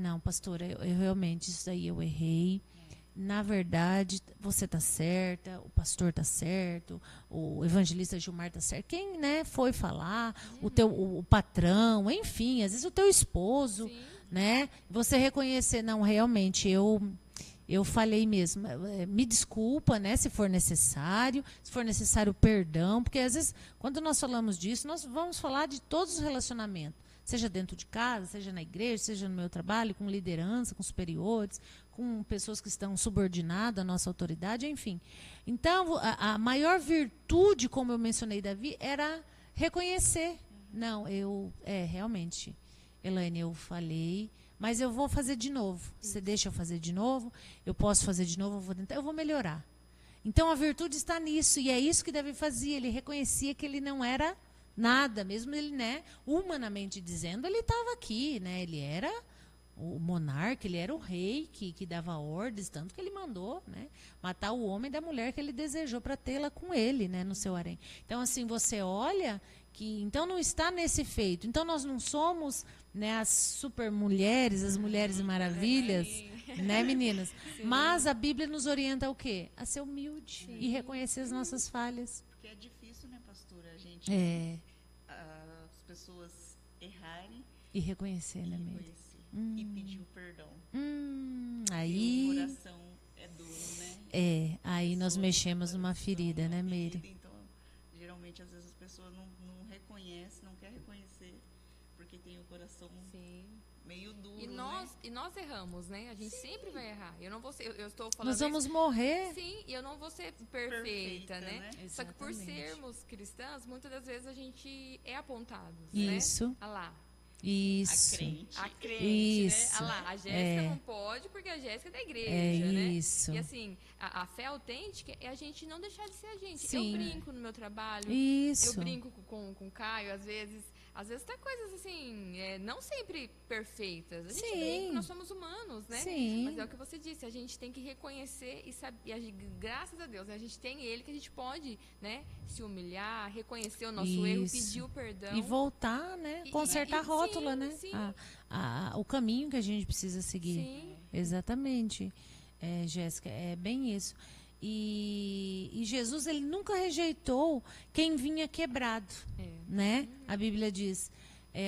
Não, pastora, eu realmente, isso aí eu errei. Na verdade, você está certa, o pastor está certo, o evangelista Gilmar está certo. Quem, né, foi falar, o patrão, enfim, às vezes o teu esposo, né? Você reconhecer, não, realmente, eu falei mesmo. Me desculpa, né, se for necessário perdão, porque às vezes, quando nós falamos disso, nós vamos falar de todos os relacionamentos. Seja dentro de casa, seja na igreja, seja no meu trabalho, com liderança, com superiores, com pessoas que estão subordinadas à nossa autoridade, enfim. Então, a maior virtude, como eu mencionei, Davi, era reconhecer. Não, realmente, Elaine, eu falei, mas eu vou fazer de novo. Você deixa eu fazer de novo? Eu posso fazer de novo? Eu vou melhorar. Então, a virtude está nisso, e é isso que Davi fazia. Ele reconhecia que ele não era nada, mesmo ele, né, humanamente dizendo, ele estava aqui, né, ele era o monarca, ele era o rei que dava ordens, tanto que ele mandou, né, matar o homem da mulher que ele desejou para tê-la com ele, né, no seu harém. Então, assim, você olha que, então não está nesse feito. Então, nós não somos, né, as super mulheres, as mulheres maravilhas, né, meninas? Sim. Mas a Bíblia nos orienta ao quê? A ser humilde e reconhecer as nossas falhas. Porque é difícil, né, pastora, a gente... as pessoas errarem e reconhecer, né, Meire? E pedir o perdão. Aí o coração é duro, né? Aí nós mexemos numa ferida, né, Meire? Então, geralmente, às vezes as pessoas não reconhecem, não querem reconhecer, porque tem o coração meio duro, e nós erramos, né? A gente sempre vai errar. Eu não vou ser, eu estou falando nós vamos morrer. Sim, e eu não vou ser perfeita, né? Só que por Exatamente. sermos cristãs, muitas das vezes a gente é apontado, isso, né? Lá. Isso. A crente, isso. né? A Jéssica não pode porque a Jéssica é da igreja, né? Isso. E assim, a fé autêntica é a gente não deixar de ser a gente. Sim. Eu brinco no meu trabalho. Isso. Eu brinco com o Caio, às vezes tem coisas assim, não sempre perfeitas. A gente brinca, nós somos humanos, né? Sim. Mas é o que você disse, a gente tem que reconhecer e saber, graças a Deus, né? A gente tem Ele que a gente pode, né, se humilhar, reconhecer o nosso erro, pedir o perdão. E voltar, né? Consertar a rótula, né? Sim. O caminho que a gente precisa seguir. Sim. Exatamente. Jéssica, é bem isso. E Jesus, ele nunca rejeitou quem vinha quebrado, né? A Bíblia diz,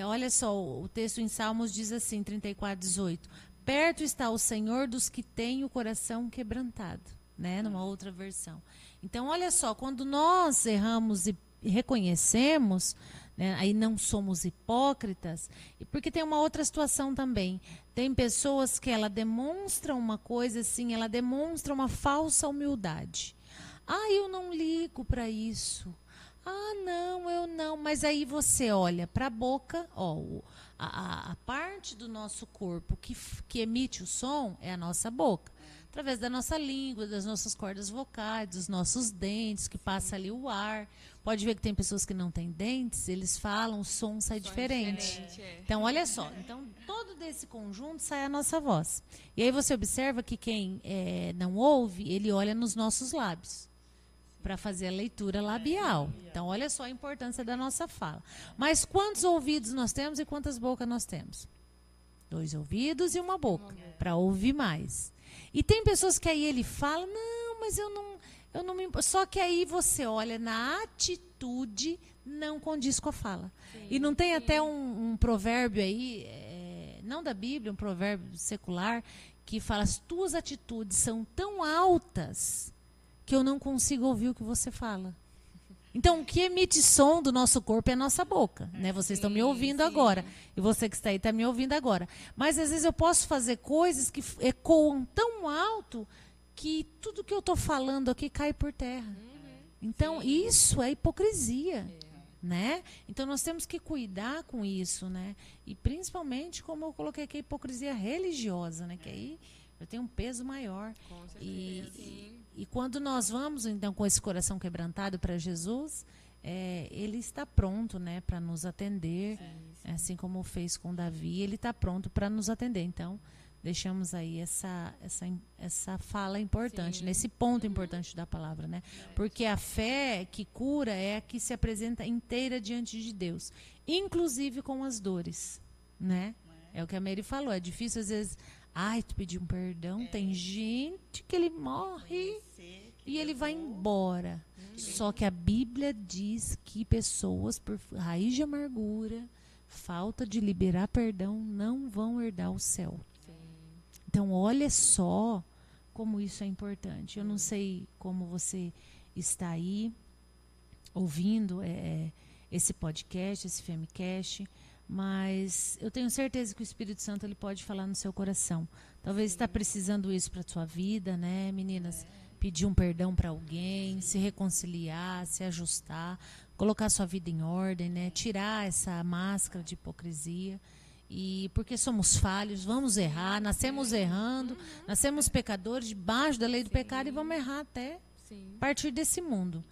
olha só, o texto em Salmos diz assim, 34:18, perto está o Senhor dos que têm o coração quebrantado, né? Numa outra versão. Então, olha só, quando nós erramos e reconhecemos, né, aí não somos hipócritas, porque tem uma outra situação também. Tem pessoas que ela demonstra uma coisa assim, ela demonstra uma falsa humildade. Eu não ligo para isso. Não, eu não. Mas aí você olha para a boca, a parte do nosso corpo que emite o som é a nossa boca. Através da nossa língua, das nossas cordas vocais, dos nossos dentes, que passa ali o ar. Pode ver que tem pessoas que não têm dentes, eles falam, o som sai diferente. Então, olha só. Então, todo desse conjunto sai a nossa voz. E aí você observa que quem não ouve, ele olha nos nossos lábios para fazer a leitura labial. Então, olha só a importância da nossa fala. Mas quantos ouvidos nós temos e quantas bocas nós temos? 2 ouvidos e uma boca, para ouvir mais. E tem pessoas que aí ele fala, não, mas eu não me importo. Só que aí você olha na atitude, não condiz com a fala. E não tem até um provérbio aí, não da Bíblia, um provérbio secular, que fala: as tuas atitudes são tão altas que eu não consigo ouvir o que você fala. Então, o que emite som do nosso corpo é a nossa boca, né? Vocês estão me ouvindo agora. E você que está aí está me ouvindo agora. Mas, às vezes, eu posso fazer coisas que ecoam tão alto que tudo que eu estou falando aqui cai por terra. Então, isso é hipocrisia, né? Então, nós temos que cuidar com isso, né? E, principalmente, como eu coloquei aqui, a hipocrisia religiosa, né? Que aí já tem um peso maior. Com certeza. E quando nós vamos, então, com esse coração quebrantado para Jesus, ele está pronto, né, para nos atender, assim como fez com Davi, ele está pronto para nos atender. Então, deixamos aí essa fala importante, nesse ponto importante da palavra, né? Porque a fé que cura é a que se apresenta inteira diante de Deus, inclusive com as dores, né? É o que a Mary falou, é difícil às vezes... Ai, tu pediu um perdão, tem gente que ele morre e ele vai embora. Só que a Bíblia diz que pessoas por raiz de amargura, falta de liberar perdão, não vão herdar o céu. Então, olha só como isso é importante. Eu não sei como você está aí ouvindo esse podcast, esse Femcast, mas eu tenho certeza que o Espírito Santo ele pode falar no seu coração. Talvez está precisando isso para a sua vida, né, meninas? Pedir um perdão para alguém, se reconciliar, se ajustar, colocar sua vida em ordem, né? Tirar essa máscara de hipocrisia. E porque somos falhos, vamos errar, nascemos errando, nascemos pecadores debaixo da lei do pecado e vamos errar até a partir desse mundo.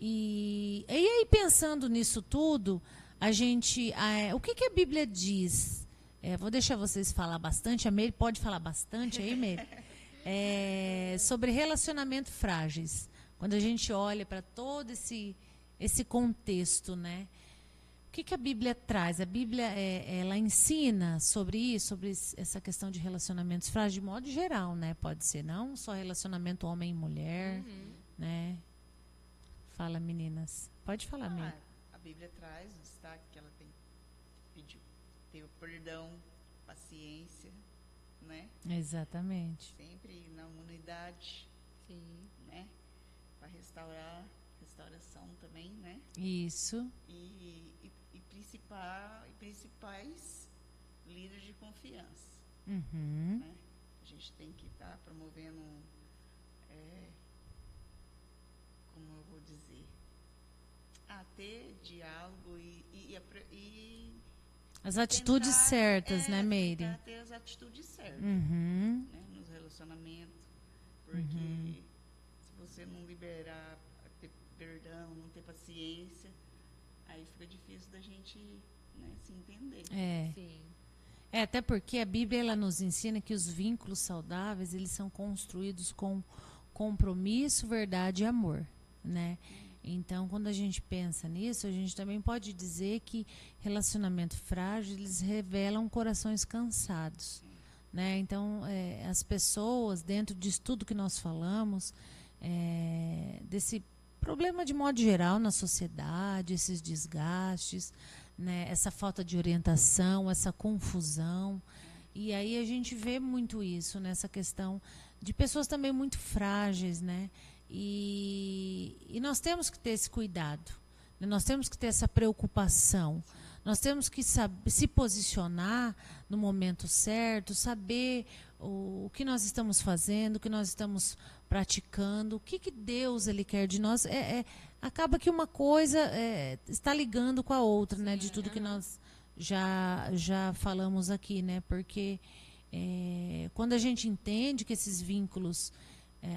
E aí, pensando nisso tudo, a gente, o que a Bíblia diz? Vou deixar vocês falar bastante, a Meire pode falar bastante aí, Meire, sobre relacionamentos frágeis. Quando a gente olha para todo esse contexto, né? O que a Bíblia traz? A Bíblia, ela ensina sobre isso, sobre essa questão de relacionamentos frágeis, de modo geral, né? Pode ser não só relacionamento homem e mulher, né? Fala, meninas. Pode falar, Meire. A Bíblia traz o destaque que ela tem que pedir, ter o perdão, paciência, né? Exatamente. Sempre na unidade, né? Para restauração também, né? Isso. E principais líderes de confiança. Né? A gente tem que estar promovendo, como eu vou dizer, ter diálogo e as atitudes certas, né, Meire? Tentar ter as atitudes certas, né, nos relacionamentos, porque se você não liberar, ter perdão, não ter paciência, aí fica difícil da gente, né, se entender. Até porque a Bíblia ela nos ensina que os vínculos saudáveis eles são construídos com compromisso, verdade e amor, né? Então, quando a gente pensa nisso, a gente também pode dizer que relacionamentos frágeis eles revelam corações cansados, né? Então, as pessoas, dentro disso tudo que nós falamos, desse problema de modo geral na sociedade, esses desgastes, né? Essa falta de orientação, essa confusão. E aí a gente vê muito isso, nessa questão de pessoas também muito frágeis, né? E nós temos que ter esse cuidado, né? Nós temos que ter essa preocupação, nós temos que se posicionar no momento certo, saber o que nós estamos fazendo, o que nós estamos praticando, o que Deus ele quer de nós. Acaba que uma coisa está ligando com a outra, né? De tudo que nós já falamos aqui, né? Porque quando a gente entende que esses vínculos,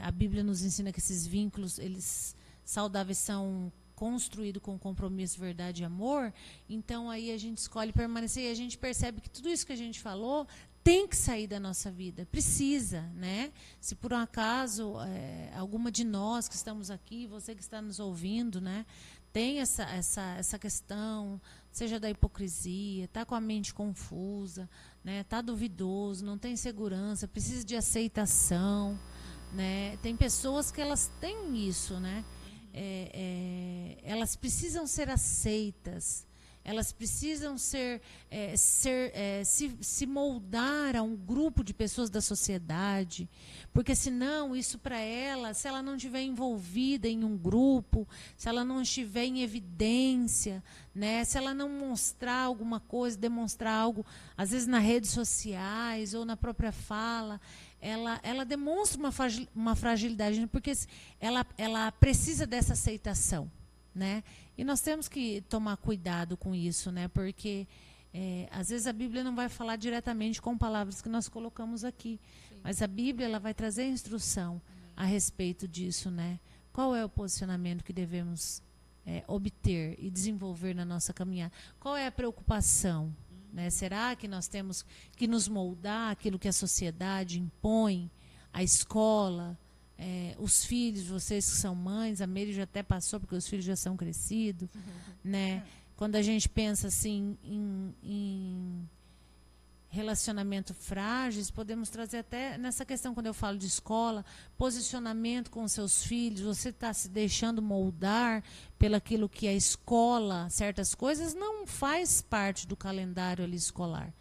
a Bíblia nos ensina que esses vínculos eles saudáveis são construídos com compromisso, verdade e amor, então aí a gente escolhe permanecer e a gente percebe que tudo isso que a gente falou tem que sair da nossa vida, precisa, né? Se por um acaso alguma de nós que estamos aqui, você que está nos ouvindo, né, tem essa questão, seja da hipocrisia, está com a mente confusa, né, está duvidoso, não tem segurança, precisa de aceitação, né? Tem pessoas que elas têm isso, né? Elas precisam ser aceitas, elas precisam se moldar a um grupo de pessoas da sociedade, porque senão isso para ela, se ela não estiver envolvida em um grupo, se ela não estiver em evidência, né, se ela não mostrar alguma coisa, demonstrar algo, às vezes nas redes sociais ou na própria fala, ela demonstra uma fragilidade, porque ela precisa dessa aceitação, né? E nós temos que tomar cuidado com isso, né? Porque às vezes a Bíblia não vai falar diretamente com palavras que nós colocamos aqui, mas a Bíblia ela vai trazer instrução a respeito disso, né? Qual é o posicionamento que devemos obter e desenvolver na nossa caminhada? Qual é a preocupação? Né? Será que nós temos que nos moldar aquilo que a sociedade impõe, a escola, os filhos, vocês que são mães, a Meire já até passou porque os filhos já são crescidos, né? Quando a gente pensa assim em relacionamento frágeis, podemos trazer até nessa questão, quando eu falo de escola, posicionamento com seus filhos, você está se deixando moldar pelaquilo que a escola, certas coisas, não faz parte do calendário ali escolar.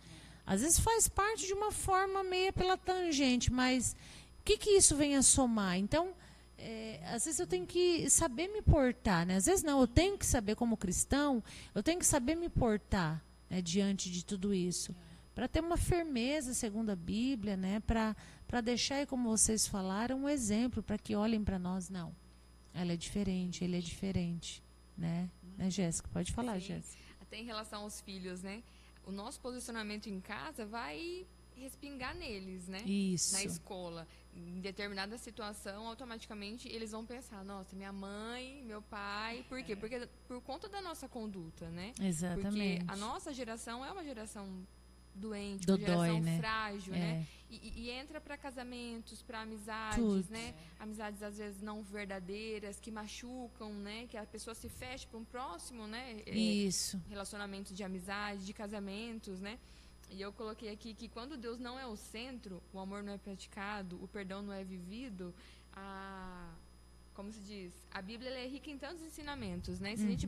Às vezes faz parte de uma forma meia pela tangente, mas o que isso vem a somar? Então, às vezes eu tenho que saber me portar, né? Às vezes não, eu tenho que saber como cristão, eu tenho que saber me portar, né, diante de tudo isso. Para ter uma firmeza, segundo a Bíblia, né? Para deixar, aí, como vocês falaram, um exemplo, para que olhem para nós. Não, ela é diferente, ele é diferente, né? Né, Jéssica? Pode falar, Jéssica. Até em relação aos filhos, né? O nosso posicionamento em casa vai respingar neles, né? Isso. Na escola. Em determinada situação, automaticamente eles vão pensar, nossa, minha mãe, meu pai, por quê? Porque por conta da nossa conduta, né? Exatamente. Porque a nossa geração é uma geração doente, Dodói, uma geração né? frágil, né? E entra para casamentos, para amizades, Tudo. né? Amizades às vezes não verdadeiras, que machucam, né? Que a pessoa se fecha para um próximo, né? Isso. Relacionamento de amizade, de casamentos, né? E eu coloquei aqui que quando Deus não é o centro, o amor não é praticado, o perdão não é vivido, como se diz, a Bíblia ela é rica em tantos ensinamentos, né? Se a gente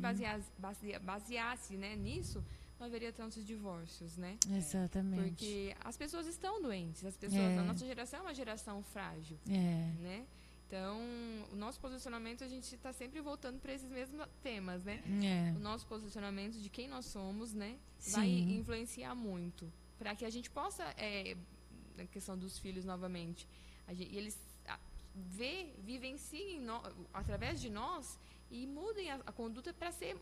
baseasse, né, nisso, não haveria tantos divórcios, né? Exatamente. Porque as pessoas estão doentes, a nossa geração é uma geração frágil, né? Então, o nosso posicionamento, a gente está sempre voltando para esses mesmos temas, né? O nosso posicionamento de quem nós somos, né? Vai influenciar muito. Para que a gente possa, na questão dos filhos novamente, eles vivenciem através de nós e mudem a conduta para ser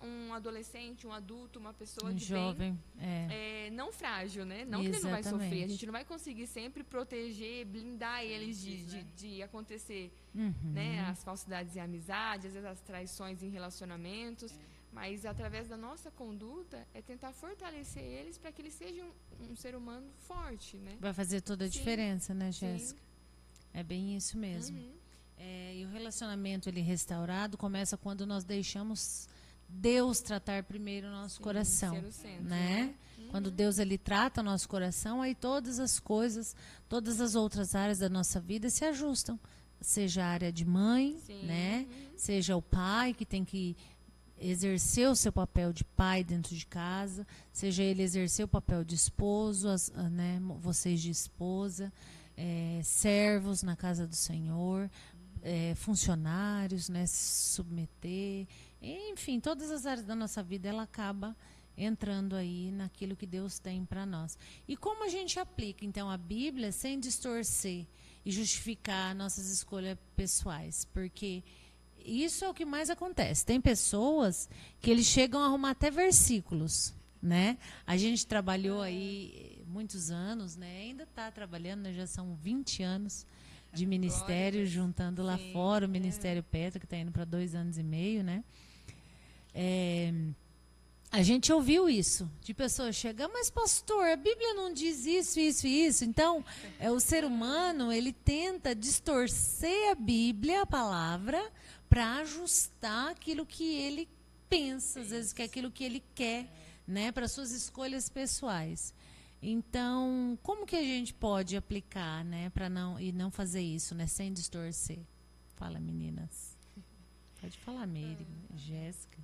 um adolescente, um adulto, uma pessoa de jovem, bem, não frágil, né? Não que ele não vai sofrer. A gente não vai conseguir sempre proteger, blindar eles de acontecer, né? As falsidades em amizade, às vezes as traições em relacionamentos, mas através da nossa conduta é tentar fortalecer eles para que eles sejam um ser humano forte, né? Vai fazer toda a diferença, né, Jéssica? É bem isso mesmo. E o relacionamento ele restaurado começa quando nós deixamos Deus tratar primeiro o nosso coração, ser o centro, né? Quando Deus ele trata o nosso coração, aí todas as coisas, todas as outras áreas da nossa vida se ajustam, seja a área de mãe, né? Seja o pai que tem que exercer o seu papel de pai dentro de casa, seja ele exercer o papel de esposo, né? Vocês de esposa, servos na casa do Senhor, funcionários, né, se submeter, enfim, todas as áreas da nossa vida ela acaba entrando aí naquilo que Deus tem para nós. E como a gente aplica então a Bíblia sem distorcer e justificar nossas escolhas pessoais? Porque isso é o que mais acontece. Tem pessoas que eles chegam a arrumar até versículos, né? A gente trabalhou aí muitos anos, né? Ainda está trabalhando, né? Já são 20 anos de ministério, juntando lá fora o Ministério Petra, que está indo para 2 anos e meio, né? A gente ouviu isso, de pessoas chegando, mas pastor, a Bíblia não diz isso, isso e isso. Então, o ser humano, ele tenta distorcer a Bíblia, a palavra, para ajustar aquilo que ele pensa, às vezes, que é aquilo que ele quer, né? Para suas escolhas pessoais. Então, como que a gente pode aplicar, né, para não fazer isso, né, sem distorcer? Fala, meninas. Pode falar, Meire, Jéssica.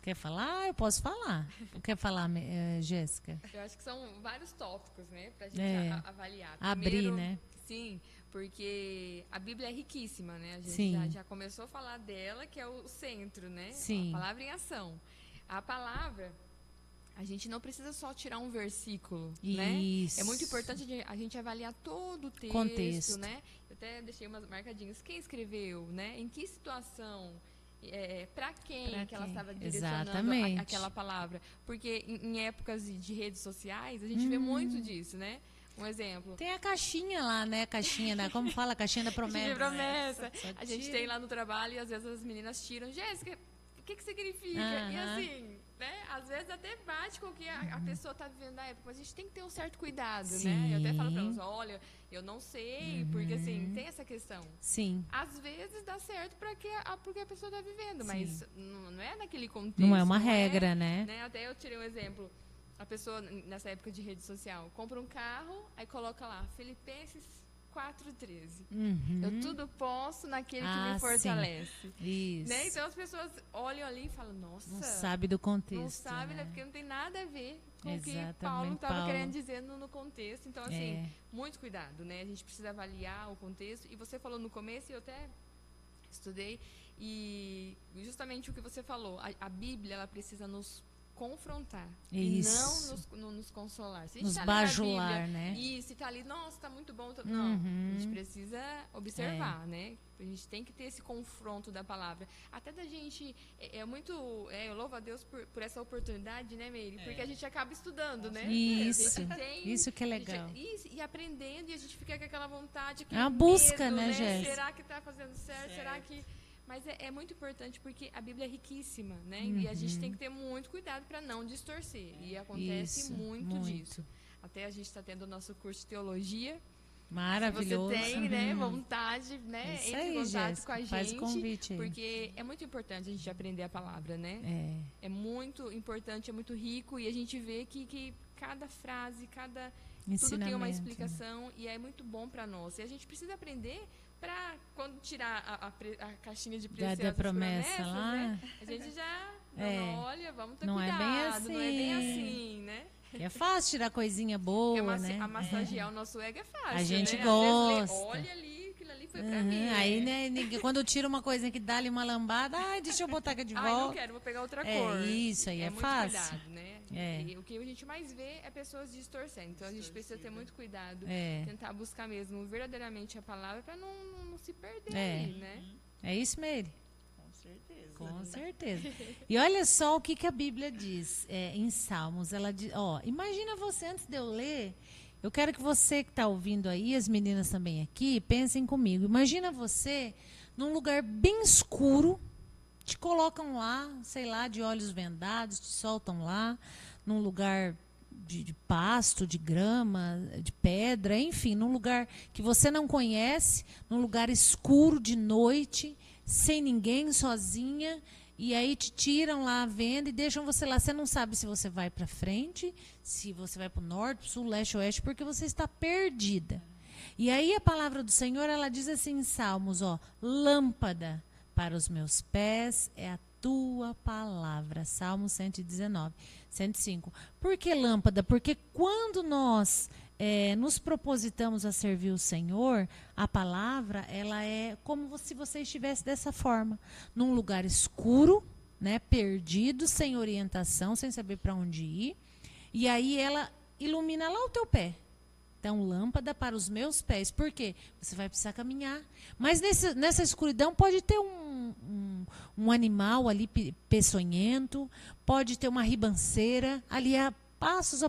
Quer falar? Eu posso falar. Quer falar, Jéssica? Eu acho que são vários tópicos, né, pra gente avaliar. Abrir, Primeiro, né? Sim, porque a Bíblia é riquíssima, né? A gente Sim. já começou a falar dela, que é o centro, né? Sim. A palavra em ação. A palavra, a gente não precisa só tirar um versículo, né? Isso. É muito importante a gente avaliar todo o texto, Contexto. né? Eu até deixei umas marcadinhas. Quem escreveu, né? Em que situação? Para quem que ela estava direcionando Exatamente. aquela palavra? Porque em épocas de redes sociais, a gente vê muito disso, né? Um exemplo. Tem a caixinha lá, né? Caixinha da, como fala? Caixinha da promessa. De promessa. Só A gente tira. tem lá no trabalho e às vezes as meninas tiram. Jéssica, o que significa? E assim, né? Às vezes até bate com o que a pessoa está vivendo na época. Mas a gente tem que ter um certo cuidado, né? Eu até falo para elas, olha, eu não sei, porque assim, tem essa questão. Sim. Às vezes dá certo porque a pessoa está vivendo, mas não é naquele contexto. Não é uma regra, né? Até eu tirei um exemplo. A pessoa, nessa época de rede social, compra um carro, aí coloca lá, Filipenses 4:13. Eu tudo posso naquele que me fortalece. Sim. Isso. Né? Então as pessoas olham ali e falam, nossa, não sabe do contexto. não sabe, né? Porque não tem nada a ver com o que Exatamente, Paulo estava Paulo. querendo dizer no contexto. Então, assim, muito cuidado, né? A gente precisa avaliar o contexto. E você falou no começo, e eu até estudei, e justamente o que você falou, a Bíblia, ela precisa nos confrontar. Isso. E não nos consolar. Se a gente Nos tá ali na bajular, Bíblia, né? E se tá ali, nossa, tá muito bom. Não, a gente precisa observar, né? A gente tem que ter esse confronto da palavra. Até da gente, eu louvo a Deus por essa oportunidade, né, Meire? Porque a gente acaba estudando, né? Isso, A gente tem, isso que é legal. E aprendendo, e a gente fica com aquela vontade, É uma busca, medo, né, Jéssica? Será que tá fazendo certo? Será que... Mas é muito importante porque a Bíblia é riquíssima, né? E a gente tem que ter muito cuidado para não distorcer. E acontece Isso, muito disso. Até a gente está tendo o nosso curso de teologia. Maravilhoso. Se você tem, né, vontade, né? Isso Entre aí, em contato Jéssica, com a gente. faz o convite aí. Porque é muito importante a gente aprender a palavra, né? É muito importante, é muito rico. E a gente vê que cada frase, tudo tem uma explicação. E é muito bom para nós. E a gente precisa aprender para quando tirar a caixinha de preciosas promessa lá, né? A gente já olha, vamos ter não cuidado, é bem assim. não é bem assim, né? É fácil tirar coisinha boa, né? A massagear o nosso ego é fácil, a gente né? gosta. Às vezes, olha ali, aquilo ali foi pra mim. Aí, né, quando tira uma coisa que dá ali uma lambada, deixa eu botar aqui de volta. Não quero, vou pegar outra cor. Isso aí é muito fácil. Cuidado, né? E o que a gente mais vê é pessoas distorcendo. Então a gente precisa ter muito cuidado, tentar buscar mesmo verdadeiramente a palavra para não se perder ali, né? É isso, Meire? Com certeza. Com certeza. E olha só o que a Bíblia diz em Salmos. Ela diz, imagina você, antes de eu ler, eu quero que você que está ouvindo aí, as meninas também aqui, pensem comigo. Imagina você num lugar bem escuro, te colocam lá, sei lá, de olhos vendados, te soltam lá, num lugar de pasto, de grama, de pedra, enfim, num lugar que você não conhece, num lugar escuro de noite, sem ninguém, sozinha, e aí te tiram lá a venda e deixam você lá. Você não sabe se você vai para frente, se você vai para o norte, para o sul, leste, oeste, porque você está perdida. E aí a palavra do Senhor, ela diz assim em Salmos, lâmpada para os meus pés é a tua palavra. Salmo 119, 105. Por que lâmpada? Porque quando nós nos propositamos a servir o Senhor, a palavra, ela é como se você estivesse dessa forma, num lugar escuro, né, perdido, sem orientação, sem saber para onde ir, e aí ela ilumina lá o teu pé. Então, lâmpada para os meus pés. Por quê? Você vai precisar caminhar. Mas nessa escuridão pode ter um animal ali peçonhento, pode ter uma ribanceira ali a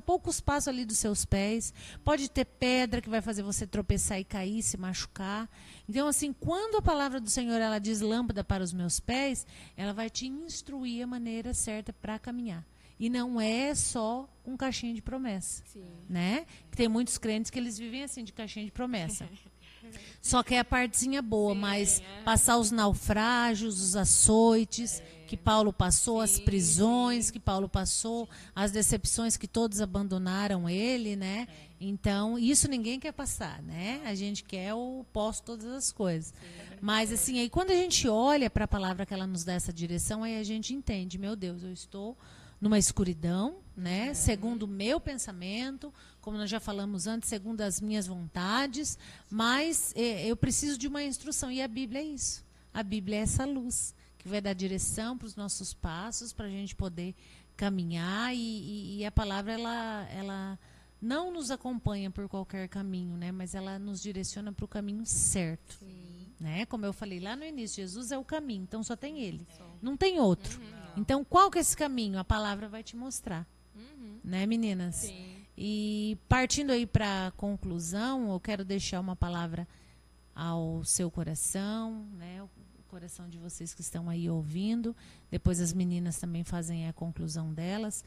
poucos passos ali dos seus pés. Pode ter pedra que vai fazer você tropeçar e cair, se machucar. Então, assim, quando a palavra do Senhor ela diz lâmpada para os meus pés, ela vai te instruir a maneira certa para caminhar. E não é só com caixinha de promessa, né? Tem muitos crentes que eles vivem assim, de caixinha de promessa. Só que é a partezinha boa, mas passar os naufrágios, os açoites que Paulo passou, as prisões que Paulo passou, as decepções que todos abandonaram ele, né? Então, isso ninguém quer passar, né? A gente quer o posso todas as coisas. Mas, assim, aí quando a gente olha para a palavra que ela nos dá essa direção, aí a gente entende, meu Deus, eu estou numa escuridão, né? Segundo o meu pensamento, como nós já falamos antes, segundo as minhas vontades, mas eu preciso de uma instrução. E a Bíblia é isso. A Bíblia é essa luz que vai dar direção para os nossos passos, para a gente poder caminhar. E a palavra, ela não nos acompanha por qualquer caminho, né? Mas ela nos direciona para o caminho certo. Né? Como eu falei lá no início, Jesus é o caminho, então só tem ele. Não tem outro. Então, qual que é esse caminho? A palavra vai te mostrar. Né, meninas? Sim. E partindo aí para a conclusão, eu quero deixar uma palavra ao seu coração, né? O coração de vocês que estão aí ouvindo. Depois as meninas também fazem a conclusão delas.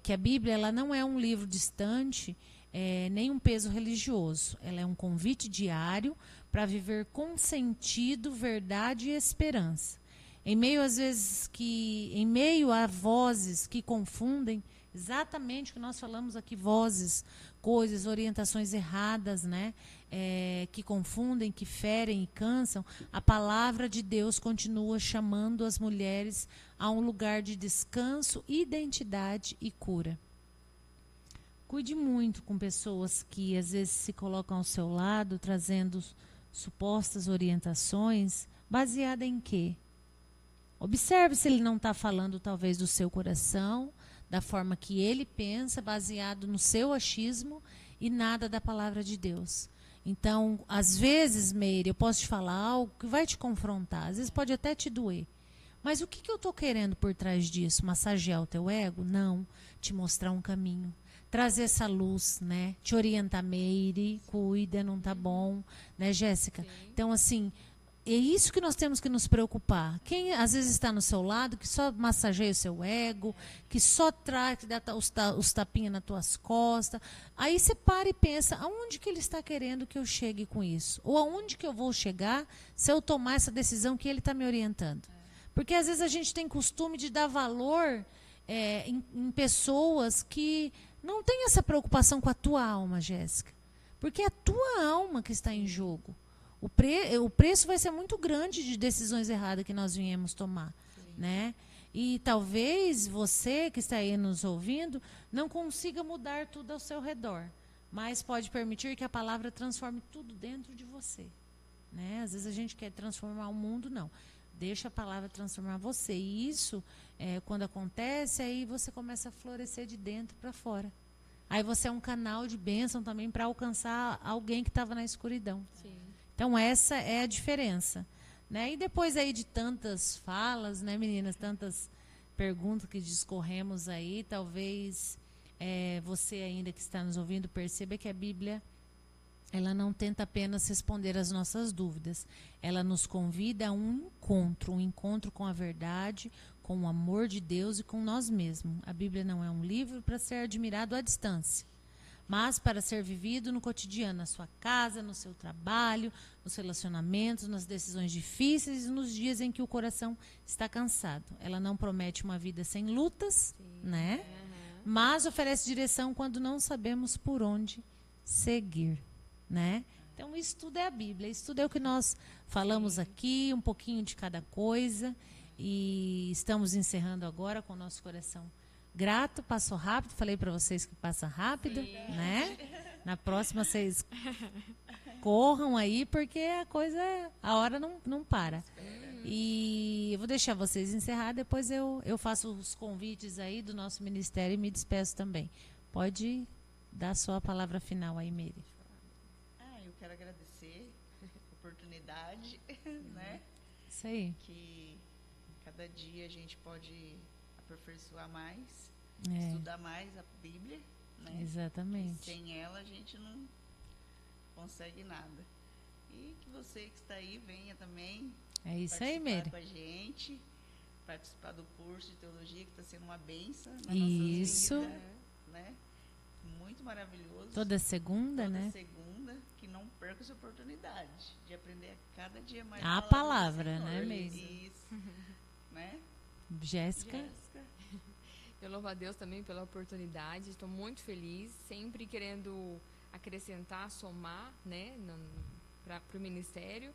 Que a Bíblia, ela não é um livro distante, nem um peso religioso. Ela é um convite diário para viver com sentido, verdade e esperança. Em meio, às vezes, em meio a vozes que confundem, exatamente o que nós falamos aqui, vozes, coisas, orientações erradas, né? Que confundem, que ferem e cansam, a palavra de Deus continua chamando as mulheres a um lugar de descanso, identidade e cura. Cuide muito com pessoas que às vezes se colocam ao seu lado, trazendo supostas orientações, baseada em quê? Observe se ele não está falando talvez do seu coração, da forma que ele pensa, baseado no seu achismo e nada da palavra de Deus. Então, às vezes, Meire, eu posso te falar algo que vai te confrontar, às vezes pode até te doer. Mas o que eu estou querendo por trás disso? Massagear o teu ego? Não. Te mostrar um caminho. Trazer essa luz, né? Te orientar, Meire, cuida, não tá bom. Né, Jéssica? Sim. Então, assim, é isso que nós temos que nos preocupar. Quem às vezes está no seu lado, que só massageia o seu ego, que só traz, que dá os tapinhas nas tuas costas. Aí você para e pensa, aonde que ele está querendo que eu chegue com isso? Ou aonde que eu vou chegar se eu tomar essa decisão que ele está me orientando? Porque às vezes a gente tem costume de dar valor em pessoas que não têm essa preocupação com a tua alma, Jéssica. Porque é a tua alma que está em jogo. O preço vai ser muito grande de decisões erradas que nós viemos tomar, né? E talvez você que está aí nos ouvindo não consiga mudar tudo ao seu redor, mas pode permitir que a palavra transforme tudo dentro de você, né? Às vezes a gente quer transformar o mundo, não. Deixa a palavra transformar você. E isso, quando acontece, aí você começa a florescer de dentro para fora. Aí você é um canal de bênção também para alcançar alguém que estava na escuridão. Sim. Então, essa é a diferença. Né? E depois aí de tantas falas, né, meninas, tantas perguntas que discorremos aí, talvez você ainda que está nos ouvindo perceba que a Bíblia, ela não tenta apenas responder às nossas dúvidas. Ela nos convida a um encontro com a verdade, com o amor de Deus e com nós mesmos. A Bíblia não é um livro para ser admirado à distância, mas para ser vivido no cotidiano, na sua casa, no seu trabalho, nos relacionamentos, nas decisões difíceis e nos dias em que o coração está cansado. Ela não promete uma vida sem lutas, né? Mas oferece direção quando não sabemos por onde seguir, né? Então, isso tudo é a Bíblia, isso tudo é o que nós falamos aqui, um pouquinho de cada coisa, e estamos encerrando agora com o nosso coração grato. Passou rápido, falei para vocês que passa rápido, né? Na próxima vocês corram aí, porque a hora não para. E eu vou deixar vocês encerrar, depois eu faço os convites aí do nosso ministério e me despeço também. Pode dar sua palavra final aí, Meire. Eu quero agradecer a oportunidade, né? Isso aí. Que cada dia a gente pode aperfeiçoar mais, É. estudar mais a Bíblia, né? Exatamente. Sem ela a gente não consegue nada. E que você que está aí venha também É isso aí, Meire. com a gente, participar do curso de teologia que está sendo uma bênção na Isso. nossa vida, né? Muito maravilhoso. Toda segunda, Toda né? segunda, que não perca essa oportunidade de aprender cada dia mais A do palavra, Senhor. né, mesmo? Isso. Né? Jéssica. Eu louvo a Deus também pela oportunidade, estou muito feliz, sempre querendo acrescentar, somar, né, para o ministério.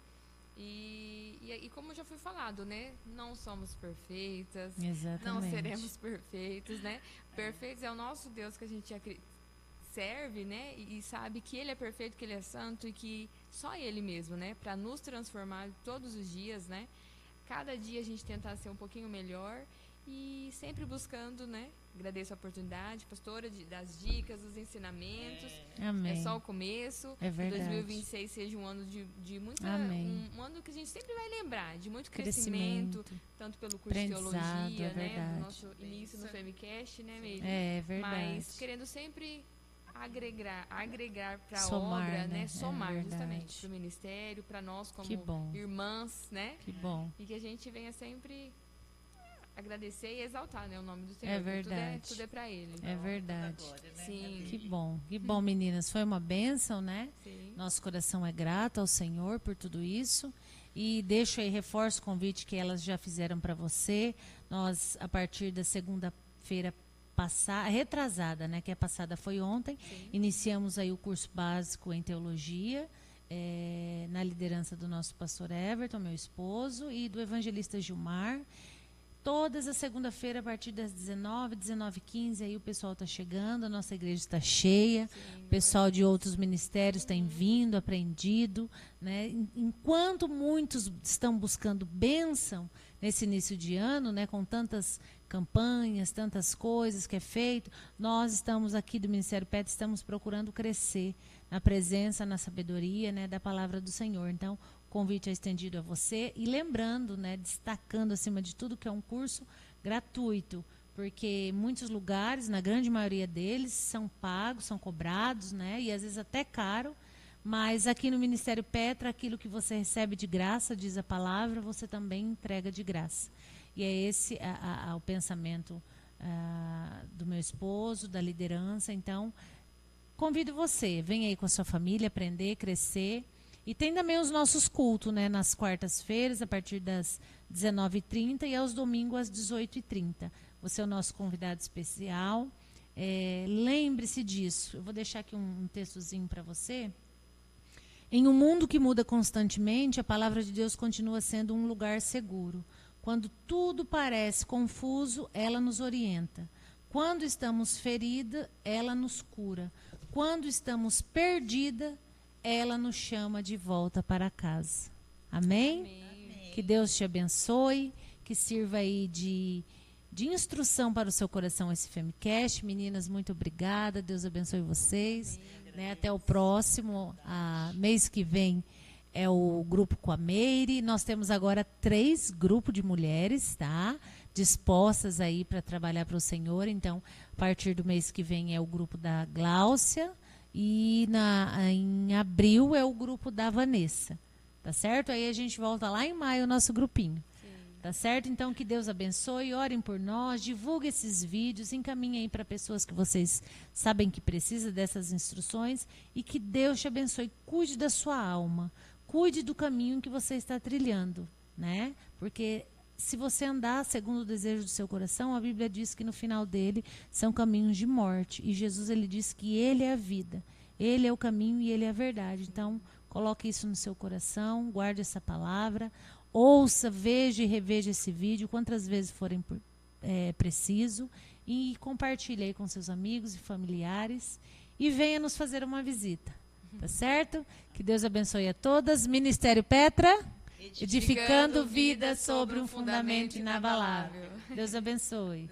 E como já foi falado, né, não somos perfeitas, Exatamente. não seremos perfeitos, né? Perfeitos é o nosso Deus que a gente serve, né? E sabe que Ele é perfeito, que Ele é santo e que só Ele mesmo, né? Para nos transformar todos os dias, né? Cada dia a gente tentar ser um pouquinho melhor e sempre buscando, né? Agradeço a oportunidade, pastora, das dicas, dos ensinamentos. Amém. É só o começo. É verdade. Que 2026 seja um ano de muita... Um ano que a gente sempre vai lembrar, de muito crescimento tanto pelo curso de teologia, né? No nosso início no Femicast, né, Meire? É verdade. Mas querendo sempre agregar para a Somar, obra, né? É Somar verdade. Justamente para o ministério, para nós como irmãs, né? Que bom. E que a gente venha sempre agradecer e exaltar, né, o nome do Senhor. É verdade. Tudo é para Ele. É verdade. Glória, né? Sim. Que bom, meninas. Foi uma bênção, né? Sim. Nosso coração é grato ao Senhor por tudo isso. E deixo aí, reforço o convite que elas já fizeram para você. Nós, a partir da segunda-feira retrasada, né? Que a passada foi ontem, iniciamos aí o curso básico em teologia, na liderança do nosso pastor Everton, meu esposo, e do evangelista Gilmar. Todas as segunda-feira, a partir das 19h15, aí o pessoal está chegando, a nossa igreja está cheia, o pessoal de outros ministérios tem vindo, aprendido, né? Enquanto muitos estão buscando bênção nesse início de ano, né, com tantas campanhas, tantas coisas que é feito, nós estamos aqui do Ministério Petra, estamos procurando crescer na presença, na sabedoria, né, da palavra do Senhor. Então, o convite é estendido a você e lembrando, né, destacando acima de tudo que é um curso gratuito, porque muitos lugares, na grande maioria deles, são pagos, são cobrados, né, e às vezes até caro, mas aqui no Ministério Petra, aquilo que você recebe de graça, diz a palavra, você também entrega de graça. E é esse o pensamento do meu esposo, da liderança. Então, convido você, vem aí com a sua família, aprender, crescer. E tem também os nossos cultos, né, nas quartas-feiras, a partir das 19h30 e aos domingos às 18h30. Você é o nosso convidado especial. Lembre-se disso. Eu vou deixar aqui um textozinho para você. Em um mundo que muda constantemente, a palavra de Deus continua sendo um lugar seguro. Quando tudo parece confuso, ela nos orienta. Quando estamos feridas, ela nos cura. Quando estamos perdidas, ela nos chama de volta para casa. Amém? Amém. Que Deus te abençoe, que sirva aí de instrução para o seu coração esse Femicast. Meninas, muito obrigada. Deus abençoe vocês. Né, até o próximo, mês que vem. É o grupo com a Meire. Nós temos agora 3 grupos de mulheres, tá? Dispostas aí para trabalhar para o Senhor. Então, a partir do mês que vem é o grupo da Gláucia. E em abril é o grupo da Vanessa. Tá certo? Aí a gente volta lá em maio, o nosso grupinho. Tá certo? Então, que Deus abençoe, orem por nós, divulgue esses vídeos, encaminhem aí para pessoas que vocês sabem que precisam dessas instruções e que Deus te abençoe. Cuide da sua alma, cuide do caminho que você está trilhando, né? Porque se você andar segundo o desejo do seu coração, a Bíblia diz que no final dele são caminhos de morte. E Jesus, ele diz que ele é a vida, ele é o caminho e ele é a verdade. Então, coloque isso no seu coração, guarde essa palavra. Ouça, veja e reveja esse vídeo quantas vezes forem preciso e compartilhe aí com seus amigos e familiares e venha nos fazer uma visita, tá certo? Que Deus abençoe a todas. Ministério Petra, edificando vida sobre um fundamento inabalável. Deus abençoe.